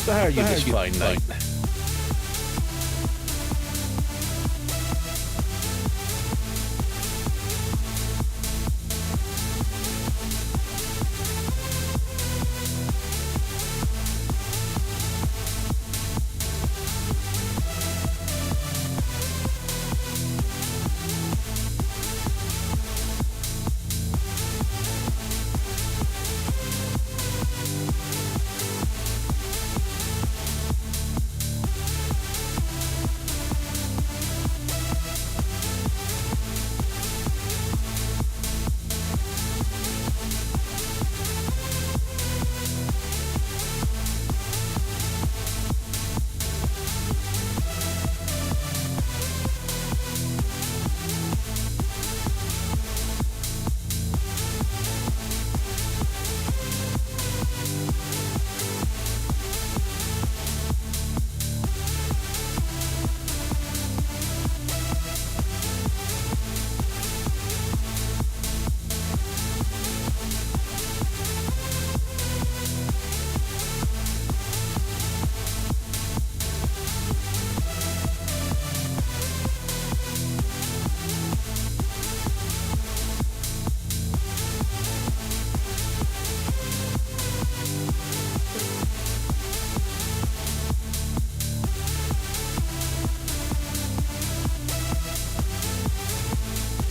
So how are you this fine night?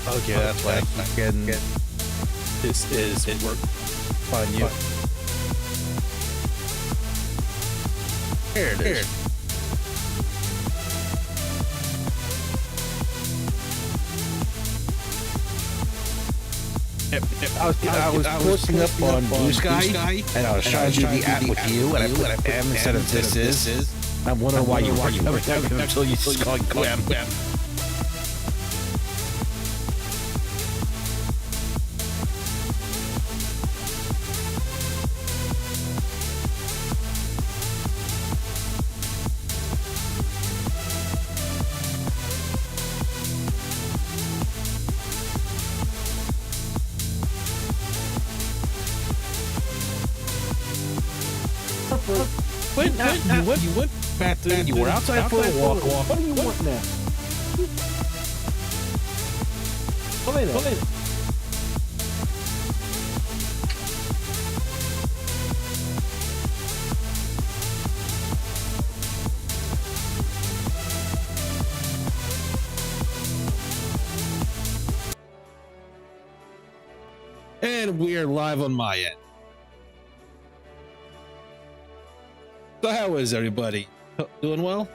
Okay, that's why I keep getting this is work on you. Here it is. I was posting up on Blue Sky, and I was trying to do the app with you, and I put M instead of this is. I'm wondering why you weren't until you just called Glam. You went back to you were outside for a walk. What do you want now? Come in. And we're live on my end. So how is everybody? Doing well?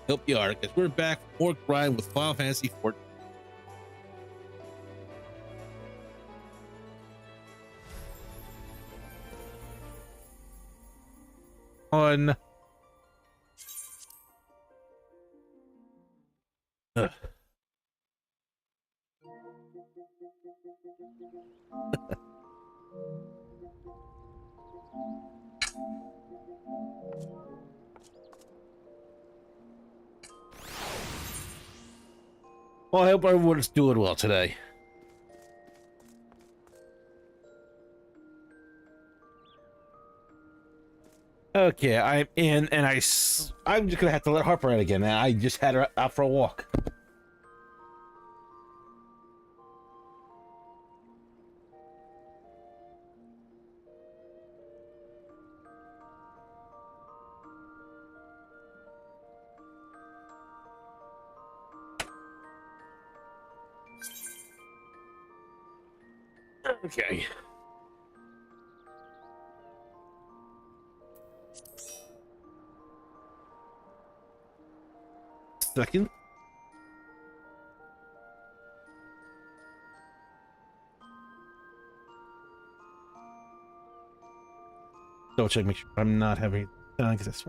Hope you are, because we're back for more grind with Final Fantasy 14. On well, I hope everyone's doing well today. Okay, I'm in, and I'm just gonna have to let Harper out again. I just had her out for a walk. Okay. Second. Double check, make sure I'm not having because that's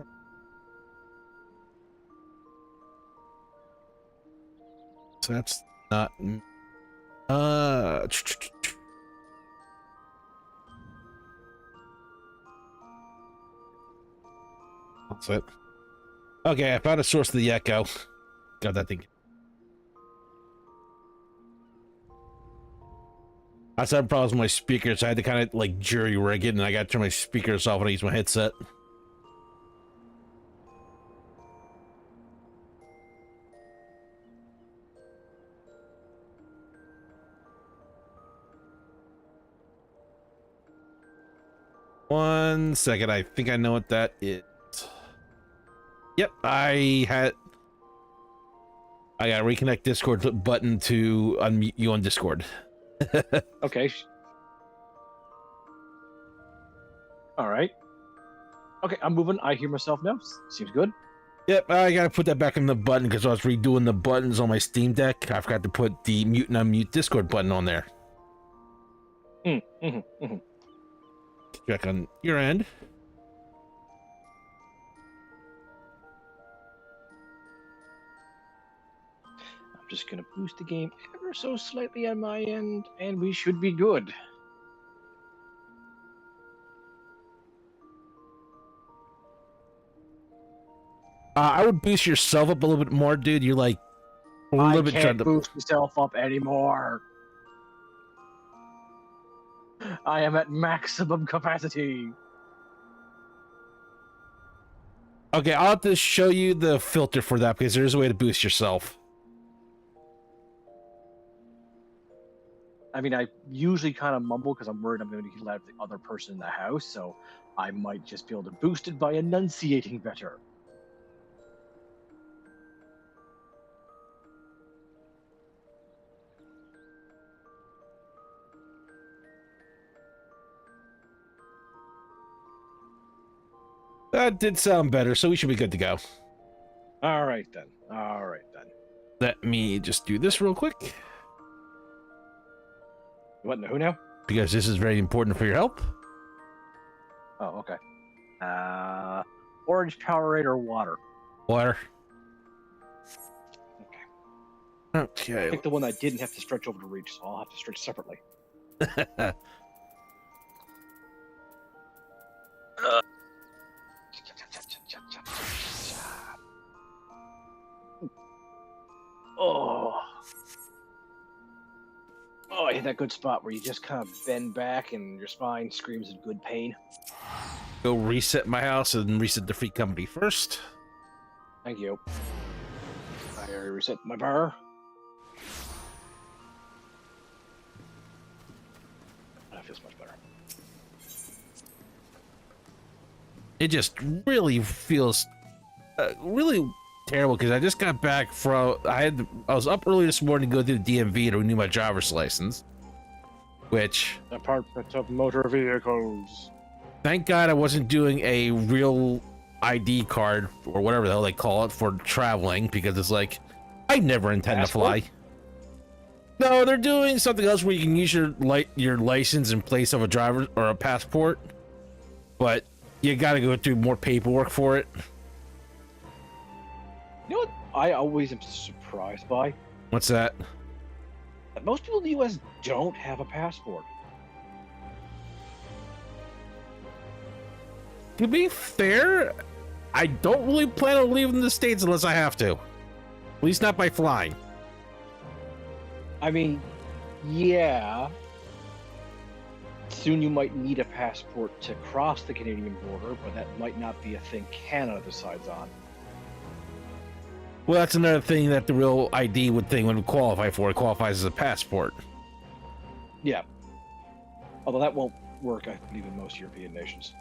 so that's not that's it. Okay, I found a source of the echo. Got that thing. I had problems with my speakers. So I had to kind of like jury rig it, and I got to turn my speakers off when I use my headset. One second, I think I know what that is. Yep, I gotta reconnect Discord button to unmute you on Discord. Okay. All right. Okay, I'm moving. I hear myself now. Seems good. Yep, I gotta put that back in the button because I was redoing the buttons on my Steam Deck. I forgot to put the mute and unmute Discord button on there. Check on your end. I'm just gonna boost the game ever so slightly on my end, and we should be good. I would boost yourself up a little bit more, dude. You're like a little bit trying to boost myself up anymore. I am at maximum capacity. Okay, I'll have to show you the filter for that because there's a way to boost yourself. I mean, I usually kind of mumble because I'm worried I'm going to get loud of the other person in the house, so I might just be able to boost it by enunciating better. That did sound better, so we should be good to go. All right then. All right then. Let me just do this real quick. What? Who now? Because this is very important for your help. Oh, okay. Orange Powerade or water? Water. Okay. Okay. Pick the one that didn't have to stretch over to reach, so I'll have to stretch separately. Oh, I hit that good spot where you just kind of bend back and your spine screams in good pain. Go reset my house and reset the free company first. Thank you. I already reset my bar. That feels much better. It just really feels really terrible because I just got back from I was up early this morning to go to the DMV to renew my driver's license, which Department of Motor Vehicles. Thank God I wasn't doing a real ID card or whatever the hell they call it for traveling, because it's like I never intend to fly. No, they're doing something else where you can use your license in place of a driver or a passport, but you got to go through more paperwork for it. You know what I always am surprised by? What's that? That most people in the U.S. don't have a passport. To be fair, I don't really plan on leaving the States unless I have to. At least not by flying. I mean, yeah. Soon you might need a passport to cross the Canadian border, but that might not be a thing Canada decides on. Well, that's another thing that the real ID would qualify for. It qualifies as a passport. Yeah. Although that won't work, I believe, in most European nations.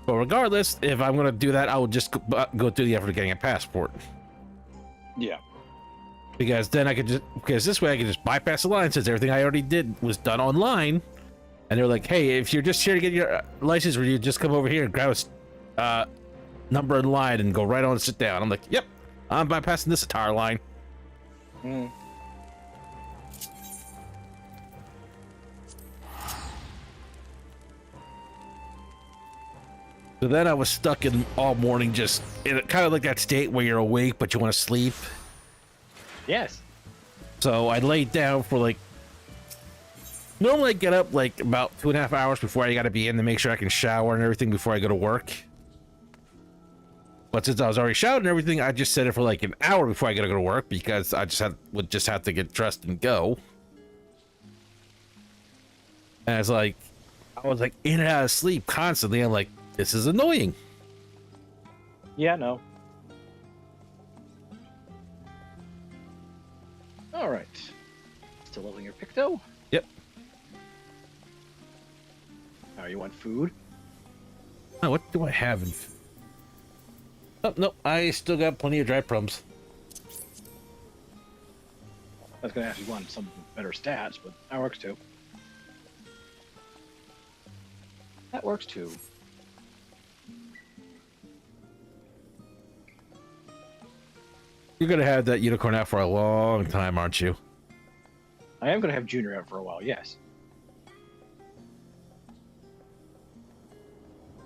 But regardless, if I'm going to do that, I will just go through the effort of getting a passport. Yeah. Because then because this way I can just bypass the line, since everything I already did was done online. And they're like, hey, if you're just here to get your license renewed, just come over here and grab a number in line and go right on and sit down. I'm like, yep, I'm bypassing this entire line. Mm. So then I was stuck in all morning, just in kind of like that state where you're awake, but you want to sleep. Yes. So I laid down for like, normally I get up like about 2.5 hours before I got to be in to make sure I can shower and everything before I go to work. But since I was already showered and everything, I just set it for like an hour before I got to go to work, because I would just have to get dressed and go. And it's like, I was like in and out of sleep constantly. I'm like, this is annoying. Yeah, no. All right. Still leveling your Picto? Yep. Now you want food? Oh, what do I have in? Oh, no, I still got plenty of dry plums. I was going to ask you want some better stats, but that works too. That works too. You're gonna have that unicorn out for a long time, aren't you? I am going to have Junior out for a while, yes.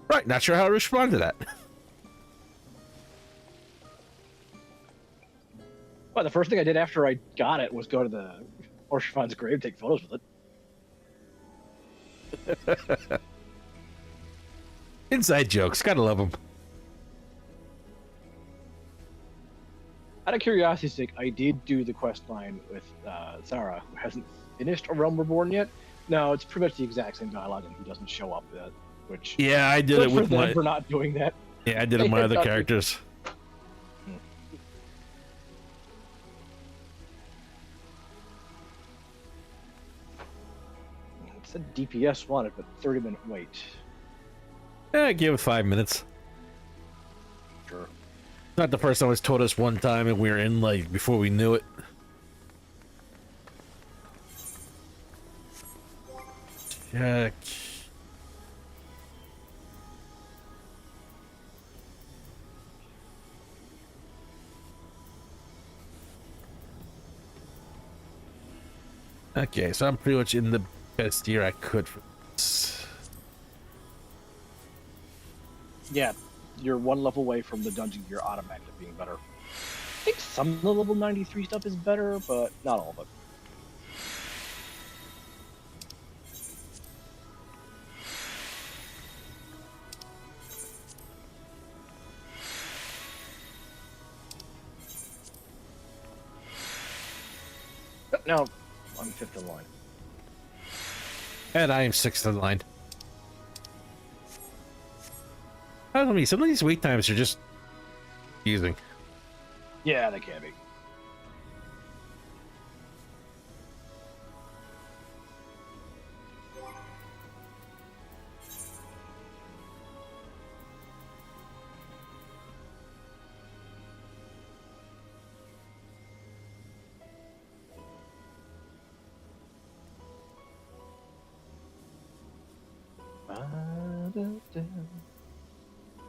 Right, not sure how to respond to that. Well, the first thing I did after I got it was go to the Orshafon's grave, take photos with it. Inside jokes, gotta love them. Out of curiosity's sake, I did do the quest line with Zara, who hasn't finished A Realm Reborn yet. No, it's pretty much the exact same dialogue, and he doesn't show up yet, which... Yeah, I did good it with for them my. for not doing that. Yeah, I did it with my other Nothing. characters. It said DPS wanted, but 30-minute wait. Yeah, give it 5 minutes. Sure. Not the first time it's told us one time and we were in like before we knew it. Check. Okay, so I'm pretty much in the best year I could for this. Yeah, you're one level away from the dungeon gear automatically being better. I think some of the level 93 stuff is better, but not all of it. But now I'm 5th in line. And I am 6th in line. I don't know, some of these wait times are just confusing. Yeah, they can be.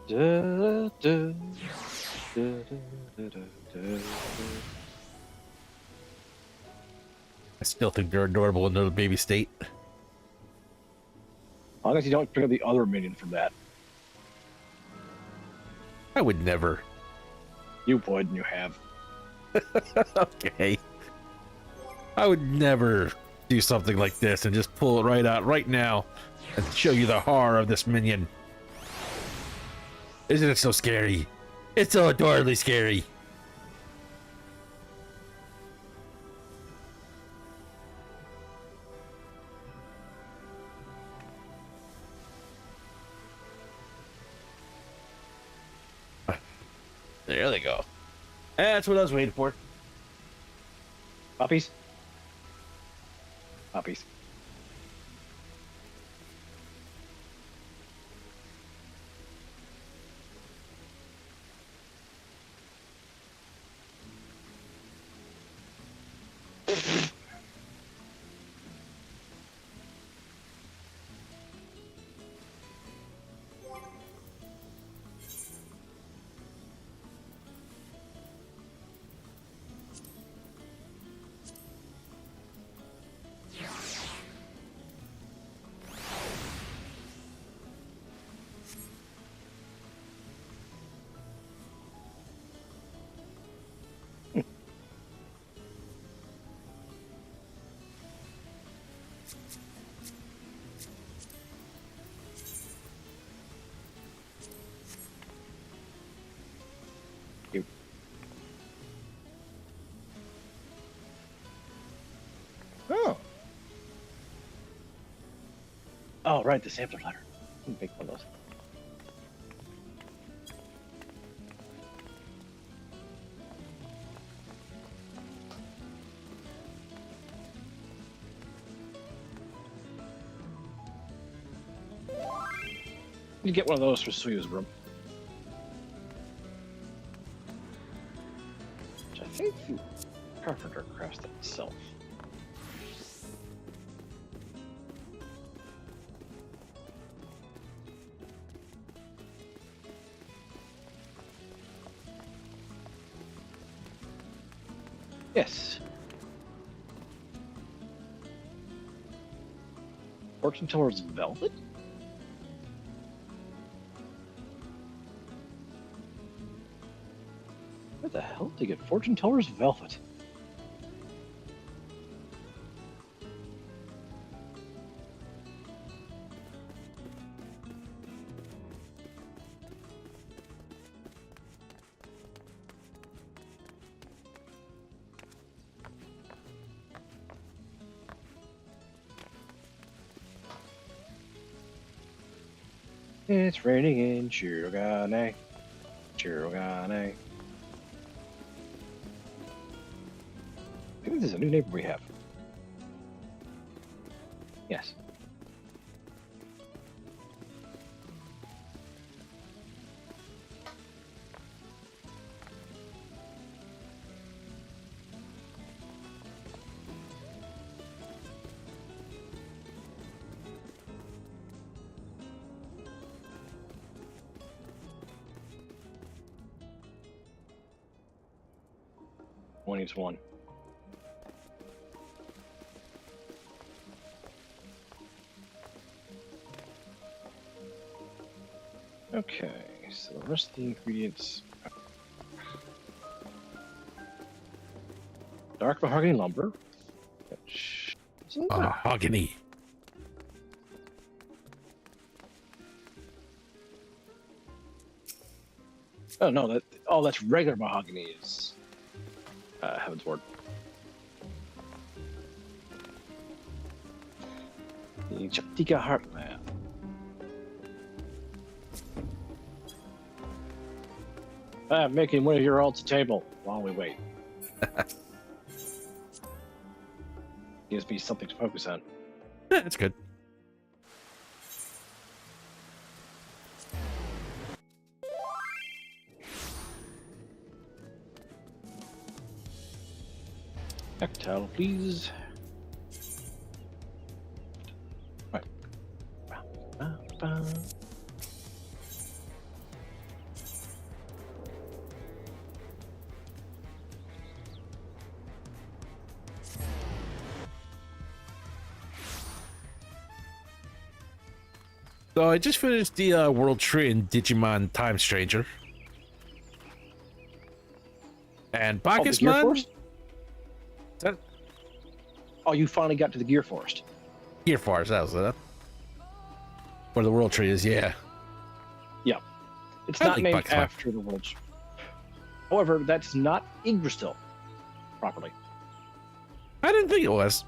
I still think they're adorable in their baby state. As long as you don't pick up the other minion from that. I would never. You would, and you have. Okay. I would never do something like this and just pull it right out right now and show you the horror of this minion. Isn't it so scary? It's so adorably scary. There they go. That's what I was waiting for. Puppies? Puppies. Oh, right, the sampler ladder. Make one of those. You get one of those for Suyu's room. Which I think the carpenter crafted himself. Yes. Fortune teller's velvet? Where the hell did you get fortune teller's velvet? It's raining in Shirogane. Shirogane. I think this is a new neighbor we have. Yes. One needs one. Okay, so the rest of the ingredients. Dark mahogany lumber. Which isn't bad. Mahogany. Oh no, that's regular mahogany is Heaven's Ward. The Japtika Heartland. I'm making one of your alts a table while we wait. Gives me something to focus on. Yeah, that's good. Tactile, please. Right. So I just finished the World Tree in Digimon Time Stranger. And Oh, the Gear Bacchusmon? Forest? That Oh, you finally got to the Gear Forest. Gear Force, that was it. Where the World Tree is, yeah. Yeah. It's I not like named Bacchusmon. after the World Tree. However, that's not Yggdrasil properly. I didn't think it was.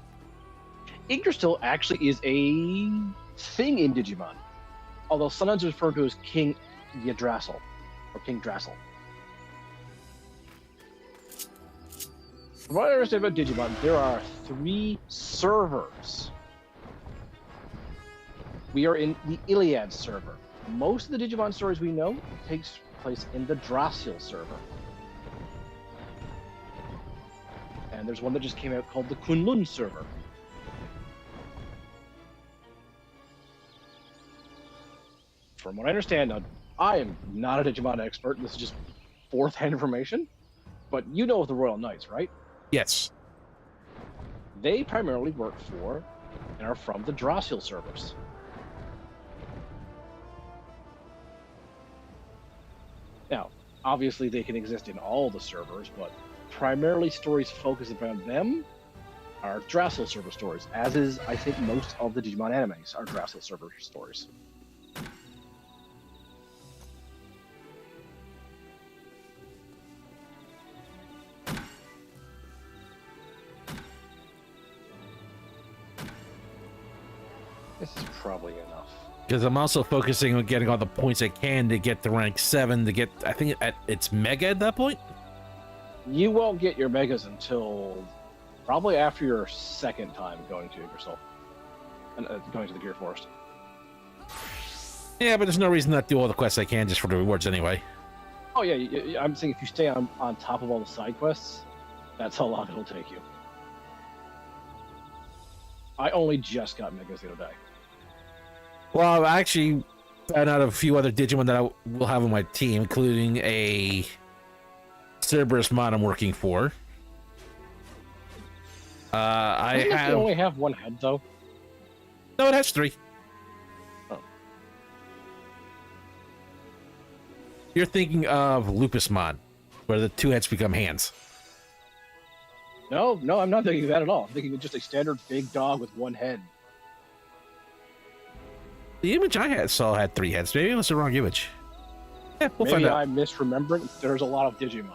Yggdrasil actually is a thing in Digimon. Although sometimes it's referred to as King Yggdrasil or King Drassel. From what I understand about Digimon, there are 3 servers. We are in the Iliad server. Most of the Digimon stories we know takes place in the Drasil server. And there's one that just came out called the Kunlun server. From what I understand, now, I am not a Digimon expert. This is just fourth-hand information. But you know the Royal Knights, right? Yes. They primarily work for and are from the Drasil servers. Now, obviously they can exist in all the servers, but primarily stories focused around them are Drasil server stories, as is, I think, most of the Digimon animes are Drasil server stories. This is probably enough. Because I'm also focusing on getting all the points I can to get to rank 7 to get, I think it's Mega at that point? You won't get your Megas until probably after your second time going to yourself. Going to the Gear Forest. Yeah, but there's no reason not to do all the quests I can just for the rewards anyway. Oh yeah, I'm saying if you stay on top of all the side quests, that's how long it'll take you. I only just got Megas the other day. Well, I actually found out a few other Digimon that I will have on my team, including a Cerberus mod I'm working for. I You only have one head though. No, it has 3. Oh. You're thinking of Lupus mod, where the 2 heads become hands. No, I'm not thinking of that at all. I'm thinking of just a standard big dog with one head. The image I saw had 3 heads. Maybe it was the wrong image. Yeah, we'll Maybe find out. I'm misremembering. There's a lot of Digimon.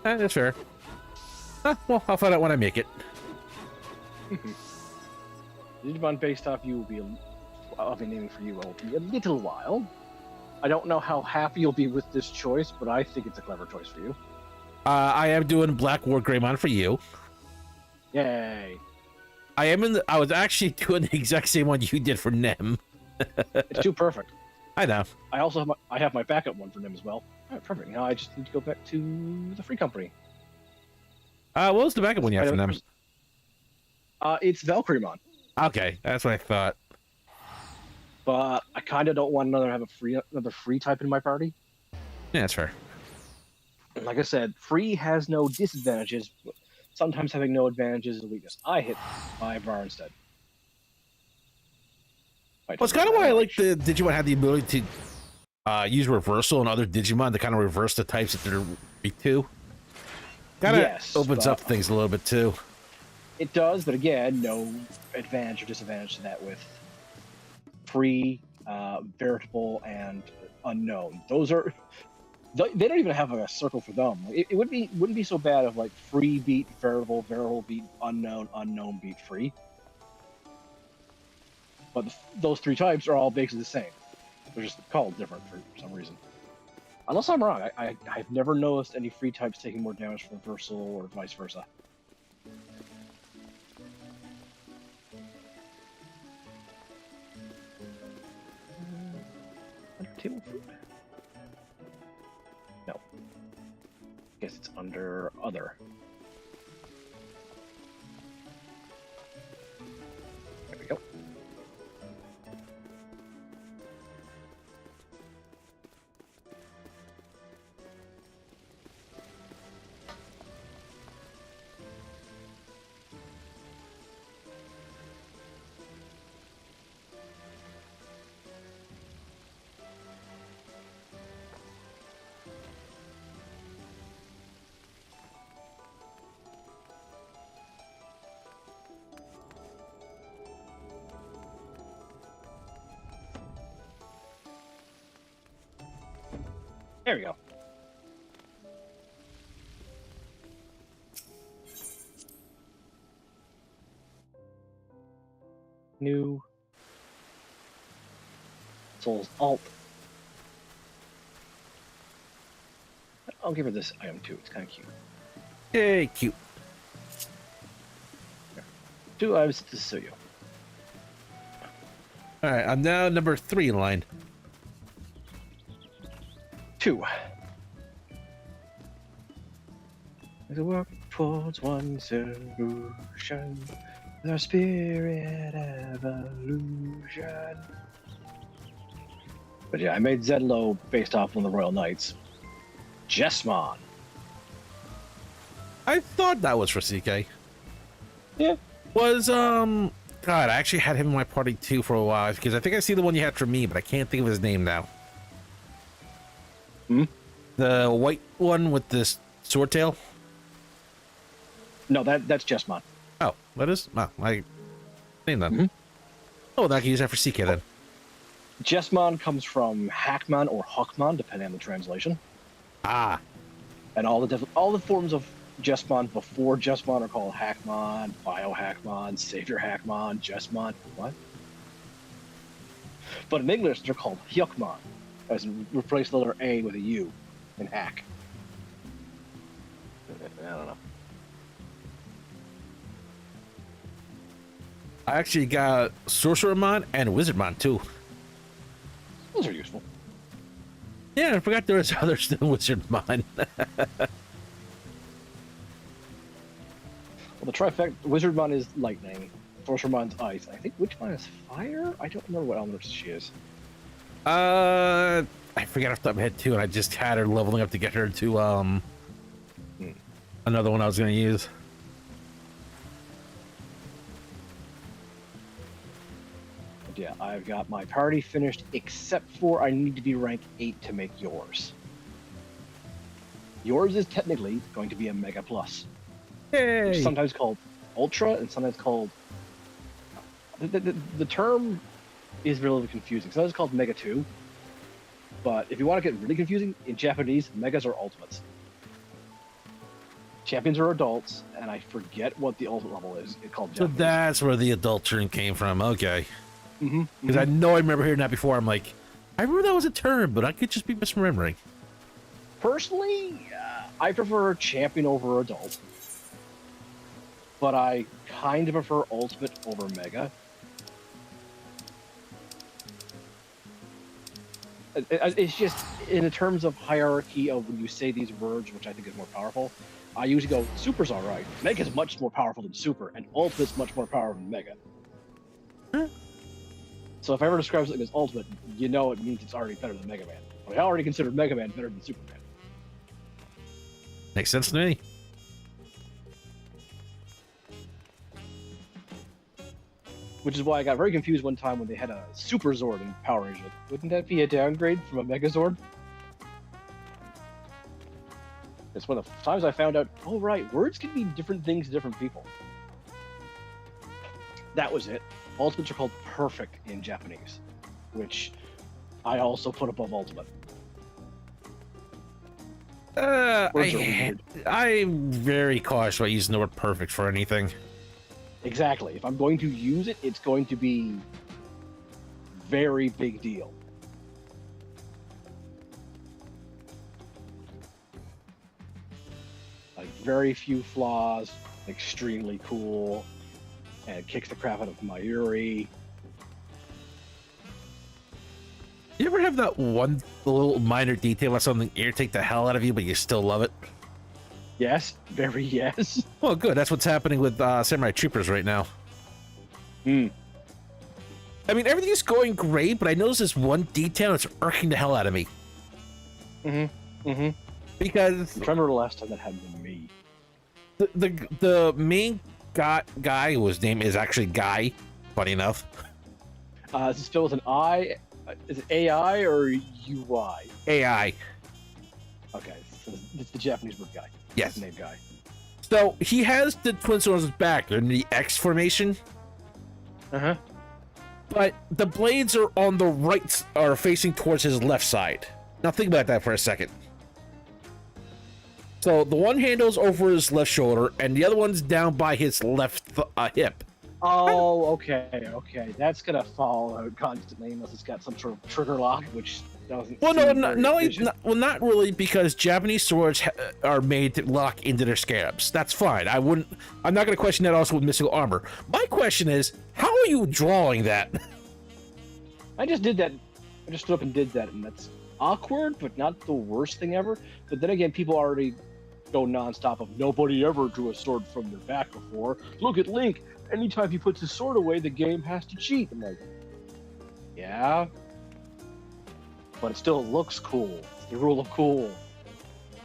That's fair. Well, I'll find out when I make it. Digimon based off you will be, I'll be naming for you will be a little while. I don't know how happy you'll be with this choice, but I think it's a clever choice for you. I am doing Black War Greymon for you. Yay! I was actually doing the exact same one you did for Nem. It's too perfect. I know. I also have my backup one for them as well. All right, perfect. Now I just need to go back to the free company. What was the backup one you have for Nem? It's Valkyriemon. Okay, that's what I thought. But I kind of don't want another free type in my party. Yeah, that's fair. Like I said, free has no disadvantages. But sometimes having no advantages is a weakness. I hit my bar instead. Well, it's kind of why I like the Digimon have the ability to use reversal and other Digimon to kind of reverse the types that they're weak to. Kind of opens up things a little bit too. It does, but again, no advantage or disadvantage to that with free, veritable, and unknown. Those are they don't even have a circle for them. It wouldn't be so bad if like free beat veritable, veritable beat unknown, unknown beat free. But those 3 types are all basically the same. They're just called different for some reason. Unless I'm wrong, I've never noticed any free types taking more damage from reversal or vice versa. Table food? No. Guess it's under other. There we go. There we go. New Souls Alt. I'll give her this item too. It's kind of cute. Yay, cute. 2 items to show you. All right, I'm now number 3 in line. 2. As we work towards one solution, the spirit evolution. But yeah, I made Zedlo based off one of the Royal Knights. Jessmon. I thought that was for CK. Yeah. Was God, I actually had him in my party too for a while because I think I see the one you had for me, but I can't think of his name now. The white one with this sword tail? No, that's Jessmon. Oh, that is? Oh, I name that. Oh, I can use that for CK then. Jessmon comes from Hackmon or Hawkmon, depending on the translation. Ah. And all the forms of Jessmon before Jessmon are called Hackmon, Biohackmon, Savior Hackmon, Jessmon. What? But in English, they're called Hyukmon, as in replace the letter A with a U in hack. I don't know. I actually got Sorcerermon and Wizardmon too. Those are useful. Yeah, I forgot there was others than Wizardmon. Well, the trifecta, Wizardmon is lightning, Sorcerermon's ice. I think Witchmon is fire? I don't remember what element she is. I forgot off the top of my head too, and I just had her leveling up to get her to another one I was gonna use. But yeah, I've got my party finished, except for I need to be rank 8 to make yours. Yours is technically going to be a Mega Plus. Yay! Which is sometimes called Ultra and sometimes called... The term is really confusing. Sometimes it's called Mega 2. But if you want to get really confusing, in Japanese, Megas are Ultimates. Champions are adults, and I forget what the ultimate level is. It's called So Japanese. that's where the adult term came from. Okay. Mm-hmm. Because I know I remember hearing that before. I'm like, I remember that was a term, but I could just be misremembering. Personally, I prefer champion over adult, but I kind of prefer ultimate over mega. It's just in the terms of hierarchy of when you say these words, which I think is more powerful. I usually go super's all right, mega's much more powerful than super, and ultimate's much more powerful than mega. Huh? So if I ever describe something as ultimate, you know it means it's already better than Mega Man. I already consider Mega Man better than Superman. Makes sense to me. Which is why I got very confused one time when they had a Super Zord in Power Rangers. Wouldn't that be a downgrade from a Megazord? It's one of the times I found out, oh right, words can mean different things to different people. That was it. Ultimates are called perfect in Japanese, which I also put above ultimate. Words are weird. I'm very cautious about using the word perfect for anything. Exactly. If I'm going to use it, it's going to be very big deal. Like very few flaws, extremely cool, and kicks the crap out of Mayuri. You ever have that one little minor detail about something irritate the hell out of you, but you still love it? Yes, very yes. Well, good. That's what's happening with Samurai Troopers right now. Hmm. I mean, everything's going great, but I noticed this one detail that's irking the hell out of me. Mm-hmm. Mm-hmm. Because I remember the last time that happened to me. the main guy whose name is actually Guy, funny enough. Is it spelled with an I? Is it AI or UI? AI. Okay, so it's the Japanese word guy. Yes. The name guy. So he has the twin swords on his back. They're in the X formation. Uh-huh. But the blades are on the right, are facing towards his left side. Now think about that for a second. So the one handle's over his left shoulder, and the other one's down by his left hip. Oh, okay. That's gonna fall out constantly unless it's got some sort of trigger lock, which doesn't. Well, no, seem no, very no, efficient. not really, because Japanese swords are made to lock into their scarabs. That's fine. I'm not going to question that also with mystical armor. My question is, how are you drawing that? I just did that. I just stood up and did that, and that's awkward, but not the worst thing ever. But then again, people already go nonstop of nobody ever drew a sword from their back before. Look at Link. Anytime he puts his sword away, the game has to cheat. I'm like, yeah, but it still looks cool. It's the rule of cool.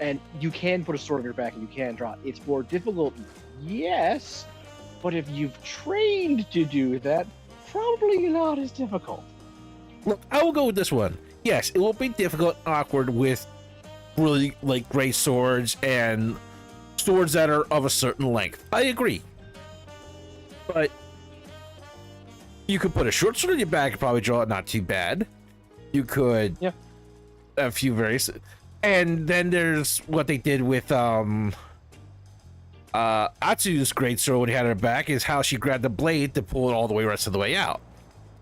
And you can put a sword on your back and you can draw. It's more difficult, yes, but if you've trained to do that, probably not as difficult. Look, I will go with this one. Yes, it will be difficult, awkward with really like gray swords and swords that are of a certain length. I agree. But you could put a short sword on your back and probably draw it not too bad. You could, yeah, a few various, and then there's what they did with Atsu's great sword when he had her back is how she grabbed the blade to pull it all the way rest of the way out,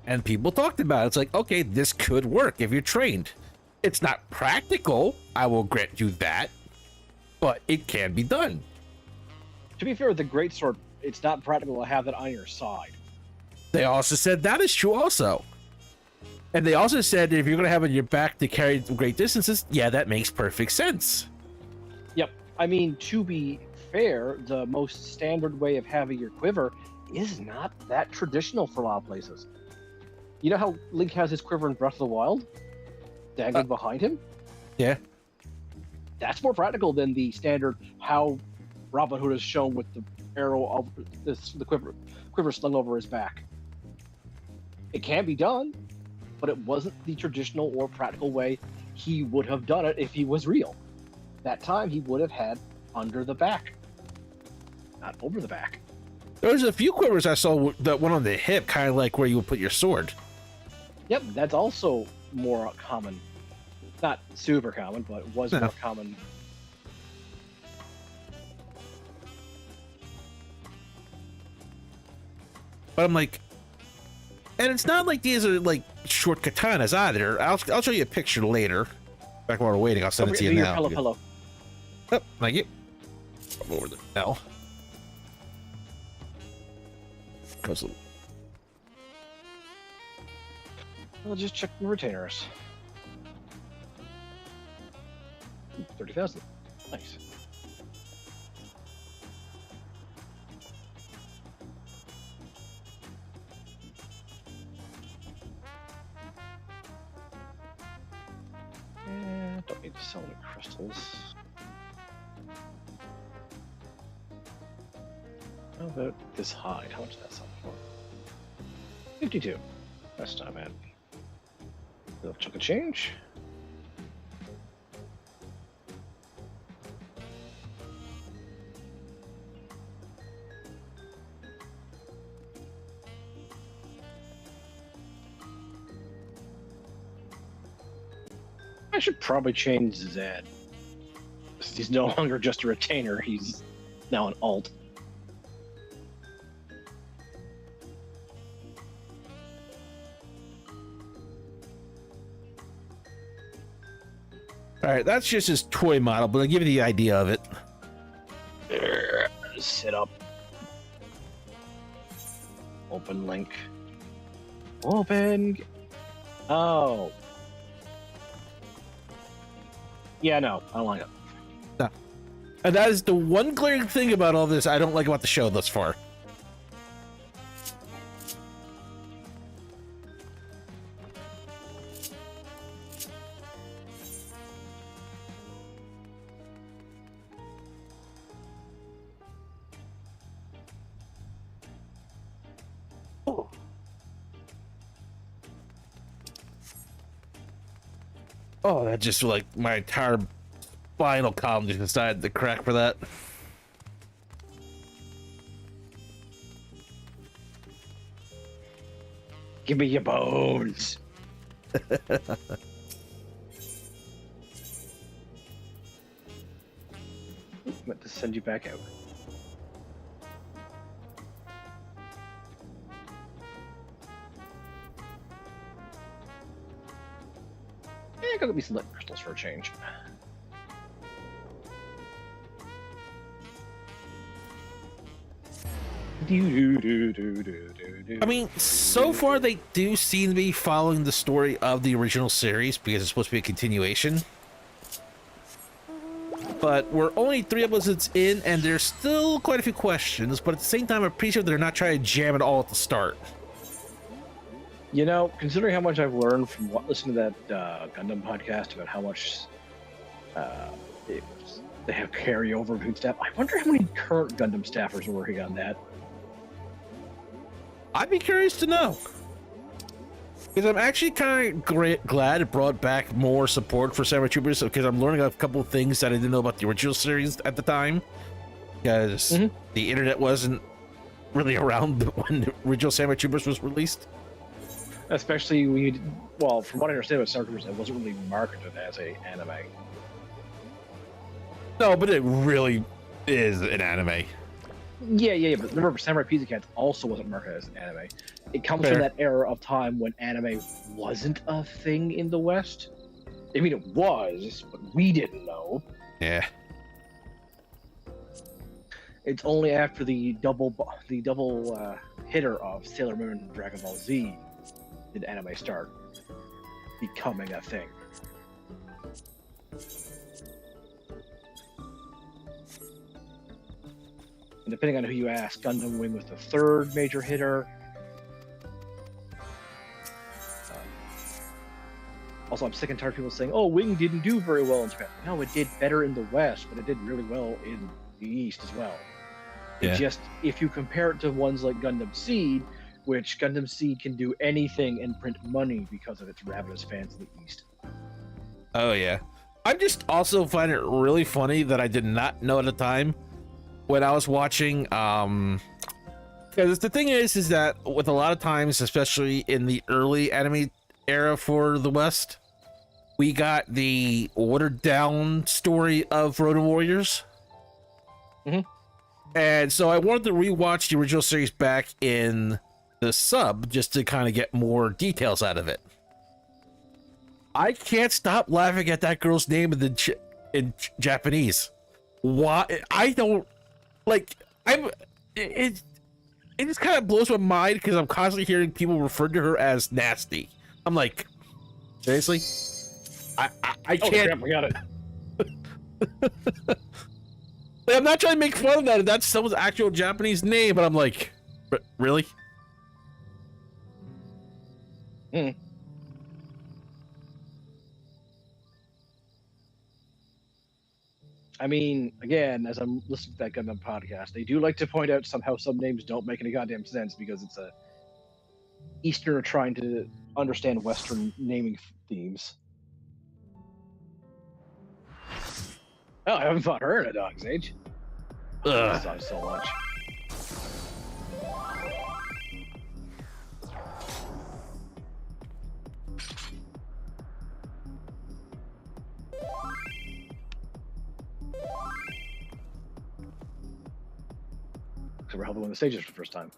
and people talked about it. It's like, okay, this could work if you're trained. It's not practical, I will grant you that, but it can be done. To be fair, with the greatsword, it's not practical to have that on your side. They also said that is true also. And they also said if you're going to have it on your back to carry great distances, yeah, that makes perfect sense. Yep. I mean, to be fair, the most standard way of having your quiver is not that traditional for a lot of places. You know how Link has his quiver in Breath of the Wild? Dangling behind him? Yeah. That's more practical than the standard how Robin Hood is shown with the arrow of the quiver slung over his back. It can be done, but it wasn't the traditional or practical way he would have done it if he was real. That time he would have had under the back, not over the back. There's a few quivers I saw that went on the hip, kind of like where you would put your sword. Yep, that's also more common. Not super common, but it was more common. But I'm like, and it's not like these are like short katanas either. I'll show you a picture later. Back while we're waiting, I'll send it to you now. Hello. Oh, thank you. I'm over the L. We'll just check the retainers. 30,000. Nice. And don't need to sell any crystals. How about this hide? How much does that sell for? 52. That's not bad. A little chunk of change. I should probably change Zed. He's no longer just a retainer, he's now an alt. All right, that's just his toy model, but I'll give you the idea of it. Sit up. Open link. Open. Oh. Yeah, no, I don't like it. No. And that is the one glaring thing about all this I don't like about the show thus far. Oh, that just like my entire spinal column just decided to crack for that. Give me your bones. Meant to send you back out. Go get me some lit crystals for a change. I mean, so far they do seem to be following the story of the original series because it's supposed to be a continuation. But we're only 3 episodes in and there's still quite a few questions, but at the same time I'm pretty sure they're not trying to jam it all at the start. You know, considering how much I've learned from listening to that Gundam podcast about how much they have carryover between staff, I wonder how many current Gundam staffers are working on that. I'd be curious to know. Because I'm actually kind of glad it brought back more support for Samurai Troopers, because I'm learning a couple of things that I didn't know about the original series at the time. Because the internet wasn't really around when the original Samurai Troopers was released. Especially when you, well, from what I understand about Samurai Troopers, it wasn't really marketed as an anime. No, but it really is an anime. Yeah. But remember, Samurai Pizza Cats also wasn't marketed as an anime. It comes Fair. from that era of time when anime wasn't a thing in the West. I mean, it was, but we didn't know. Yeah. It's only after the double hitter of Sailor Moon and Dragon Ball Z did anime start becoming a thing. And depending on who you ask, Gundam Wing was the third major hitter. Also, I'm sick and tired of people saying, "Oh, Wing didn't do very well in Japan." No, it did better in the West, but it did really well in the East as well. Yeah. It just, if you compare it to ones like Gundam Seed, which Gundam Seed can do anything and print money because of its ravenous fans in the East. Oh yeah. I just also find it really funny that I did not know at the time when I was watching. Because the thing is that with a lot of times, especially in the early anime era for the West, we got the watered down story of Ronin Warriors. And so I wanted to rewatch the original series back in the sub just to kind of get more details out of it. I can't stop laughing at that girl's name in Japanese. Why? I don't like. It just kind of blows my mind because I'm constantly hearing people refer to her as nasty. I'm like, seriously? I can't. Crap, we got it. Like, I'm not trying to make fun of that. That's someone's actual Japanese name, but I'm like, really? I mean, again, as I'm listening to that Gundam podcast, they do like to point out somehow some names don't make any goddamn sense because it's a Easterner trying to understand Western naming themes. Oh, I haven't fought her in a dog's age. That sucks so much. Because we're helping win the stages for the first time.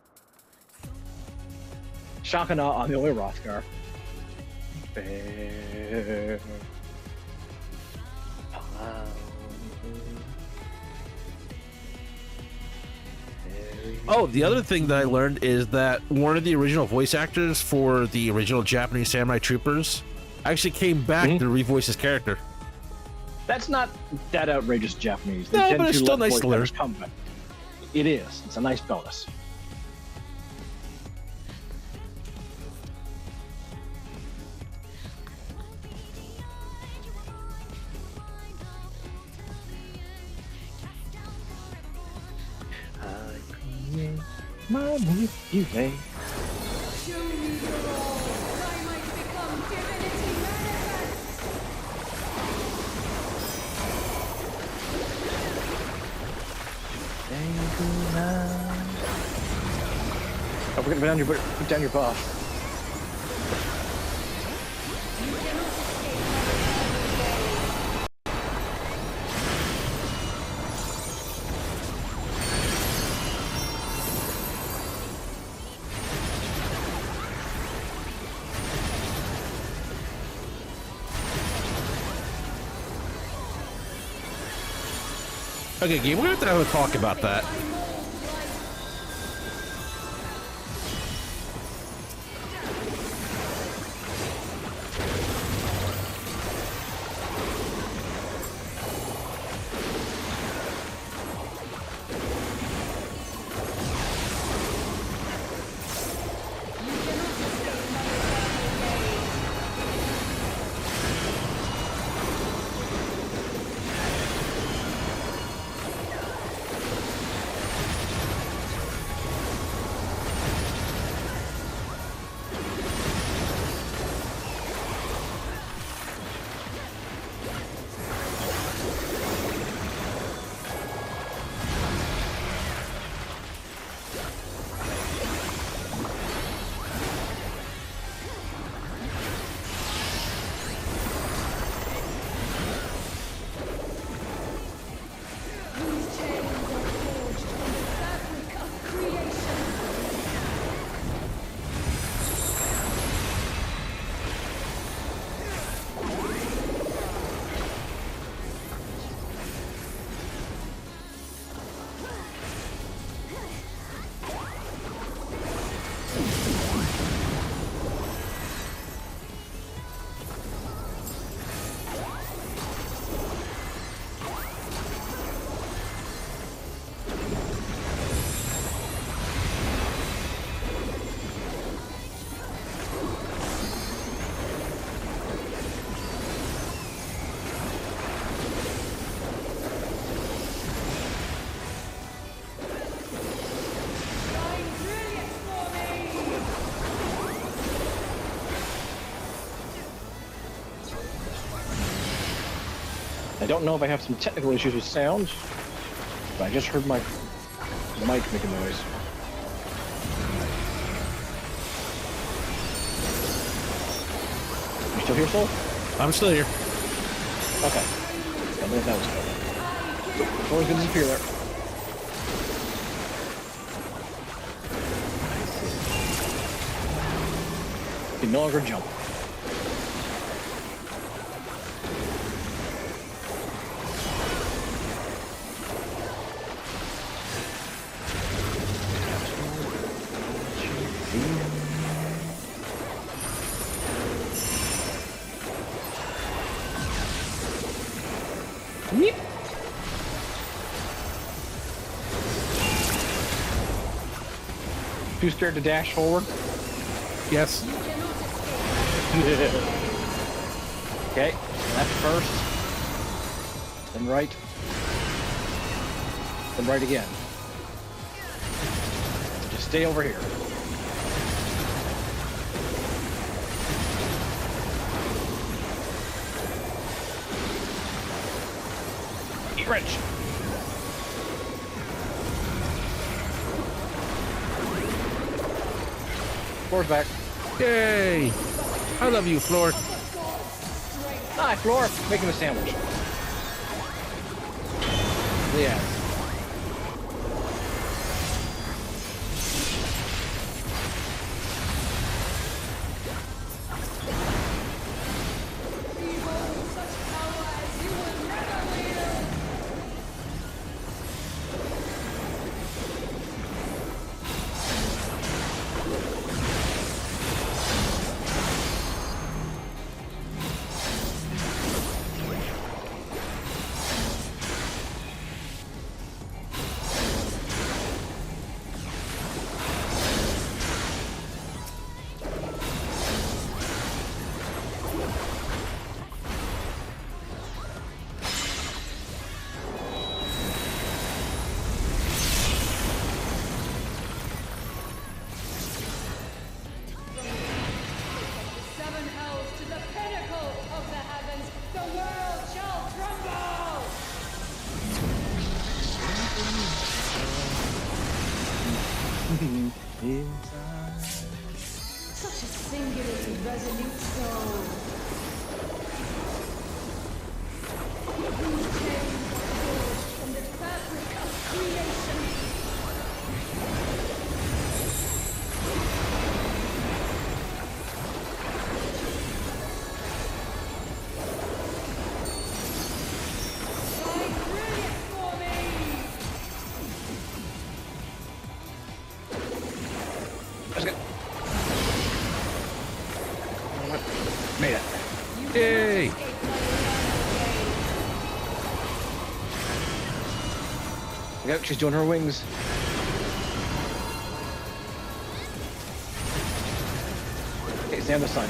Shakana on the only Rothgar. Oh, the other thing that I learned is that one of the original voice actors for the original Japanese Samurai Troopers actually came back to revoice his character. That's not that outrageous Japanese. They No, tend but it's to still let nice to voice learn. actors come back. It is. It's a nice bonus. You may. Oh, we're gonna put down your buff. Okay, Gabe, we're gonna have a talk about that. I don't know if I have some technical issues with sound, but I just heard my mic make a noise. You still here, Soul? I'm still here. Okay. Tell me if that was good. Soul's gonna disappear there. You can no longer jump. Yep. Too scared to dash forward? Yes. Okay, left first, then right again. Just stay over here. Eat wrench. Floor's back. Yay! I love you, Floor. Hi, Floor. Making a sandwich. Yeah. Such a singularly resolute soul. Whose chains are forged from the fabric of creation. Shine brilliant for me! Let's go. Made it. Yay! Yep, she's doing her wings. Okay, stand the sun.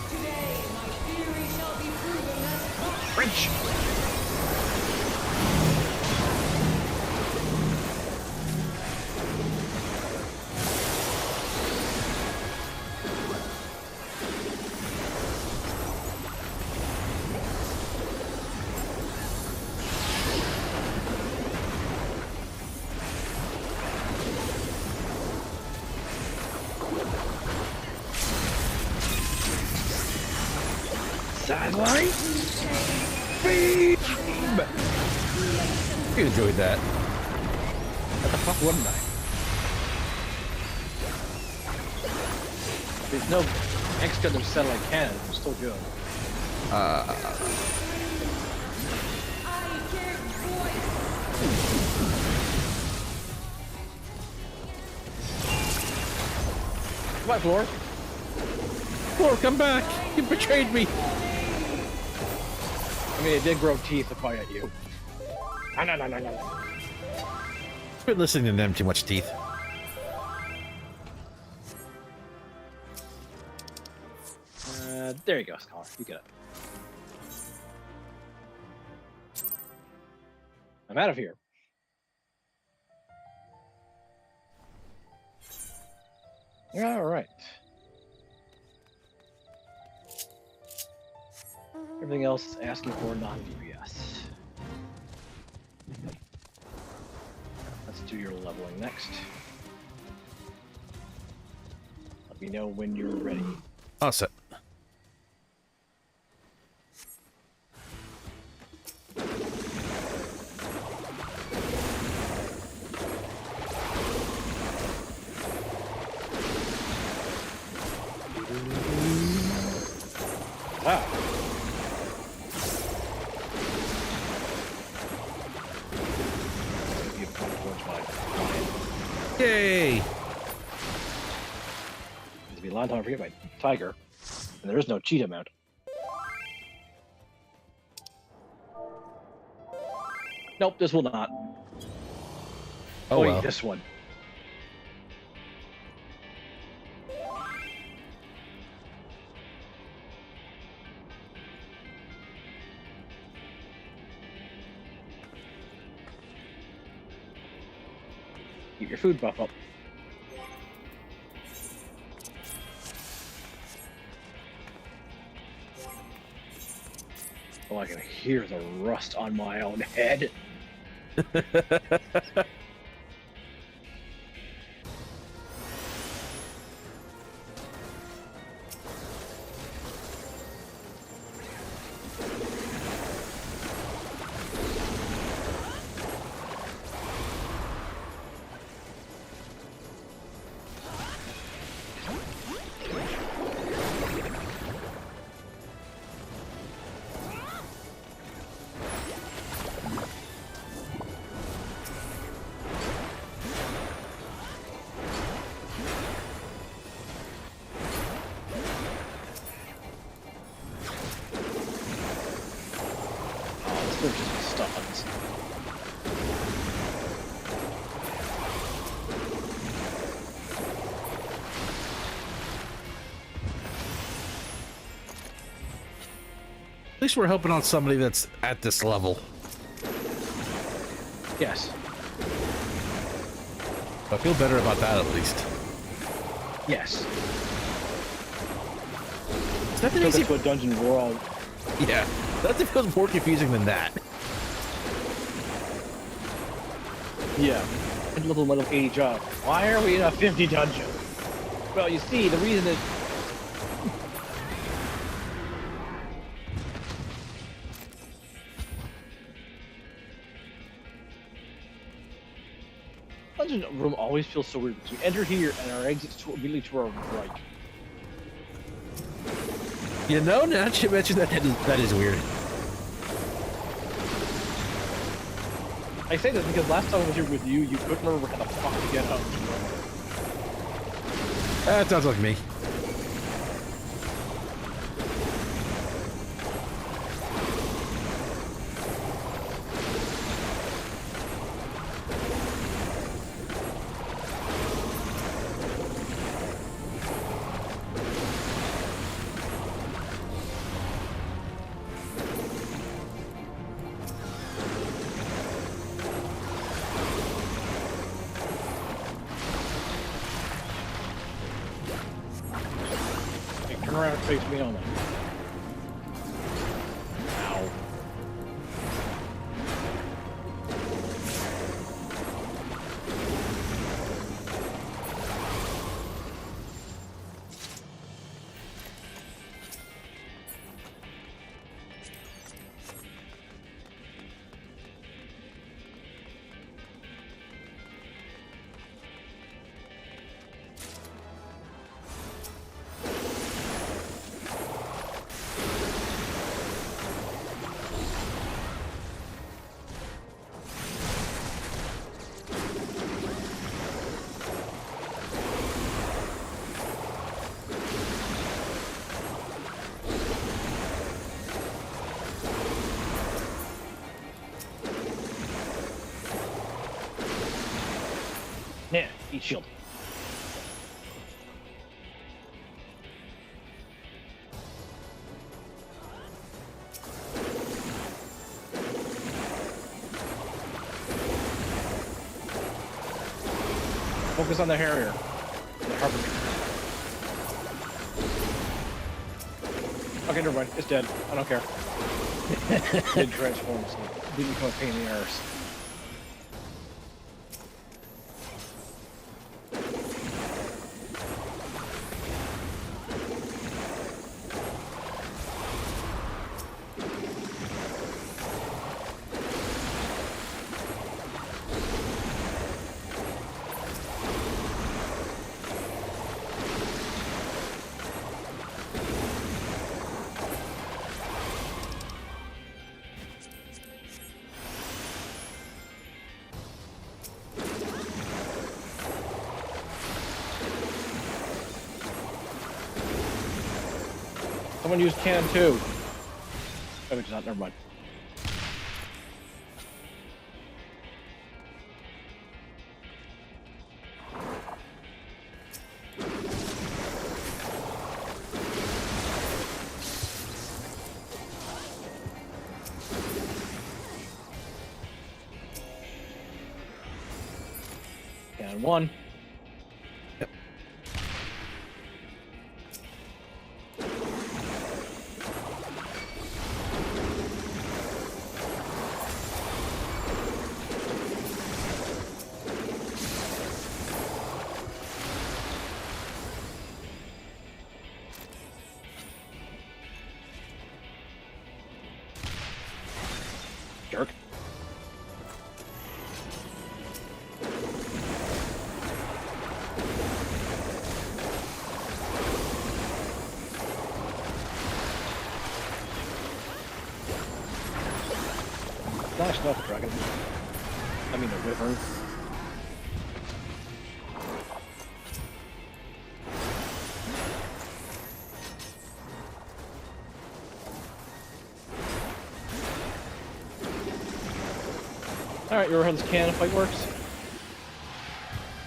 Today, my theory shall be proven as fact. Wrench! Sideline. Beam. You enjoyed that. What the fuck wouldn't I? There's no extra to satellite cannon. It's still good. I hear voice. Come on, Floor. Floor, come back! You betrayed me! I mean, it did grow teeth to fight at you. No. I've been listening to them too much, teeth. There you go, Scholar. You get it. I'm out of here. All right. Everything else is asking for non-DPS. Let's do your leveling next. Let me know when you're ready. All set. Wow. Be a point towards my lion. Yay! It'll be a long time to forget my tiger. And there is no cheetah mount. Nope, this will not. Oh, Wait, well. this one. Get your food buff up. Oh, I can hear the rust on my own head. They're just stuns. At least we're helping on somebody that's at this level. Yes. I feel better about that at least. Yes. Nothing Took makes us to a dungeon world. Yeah, nothing feels more confusing than that. Yeah. And little age up. Why are we in a 50 dungeon? Well, you see, the reason is dungeon room always feels so weird. We enter here and our exit's immediately to our right. You know, now that you mentioned that, that is weird. I say this because last time I was here with you, you couldn't remember how the fuck to get out. That sounds like me. Turn around and face me on them. Ow. Yeah, eat shield. Focus on the Harrier. The Harbinger. Okay, never mind. It's dead. I don't care. It didn't transform, so it didn't become a pain in the arse. Someone used can too. Oh, it's not. Never mind. Can one. Jerk. Nice enough, dragon. I mean, a wyvern. Alright, your hands can if fight works.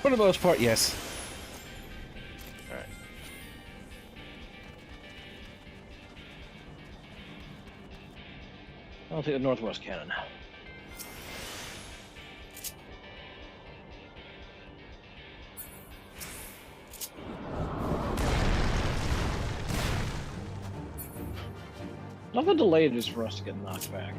For the most part, yes. Alright. I'll take the northwest cannon. Not how delayed it is for us to get knocked back.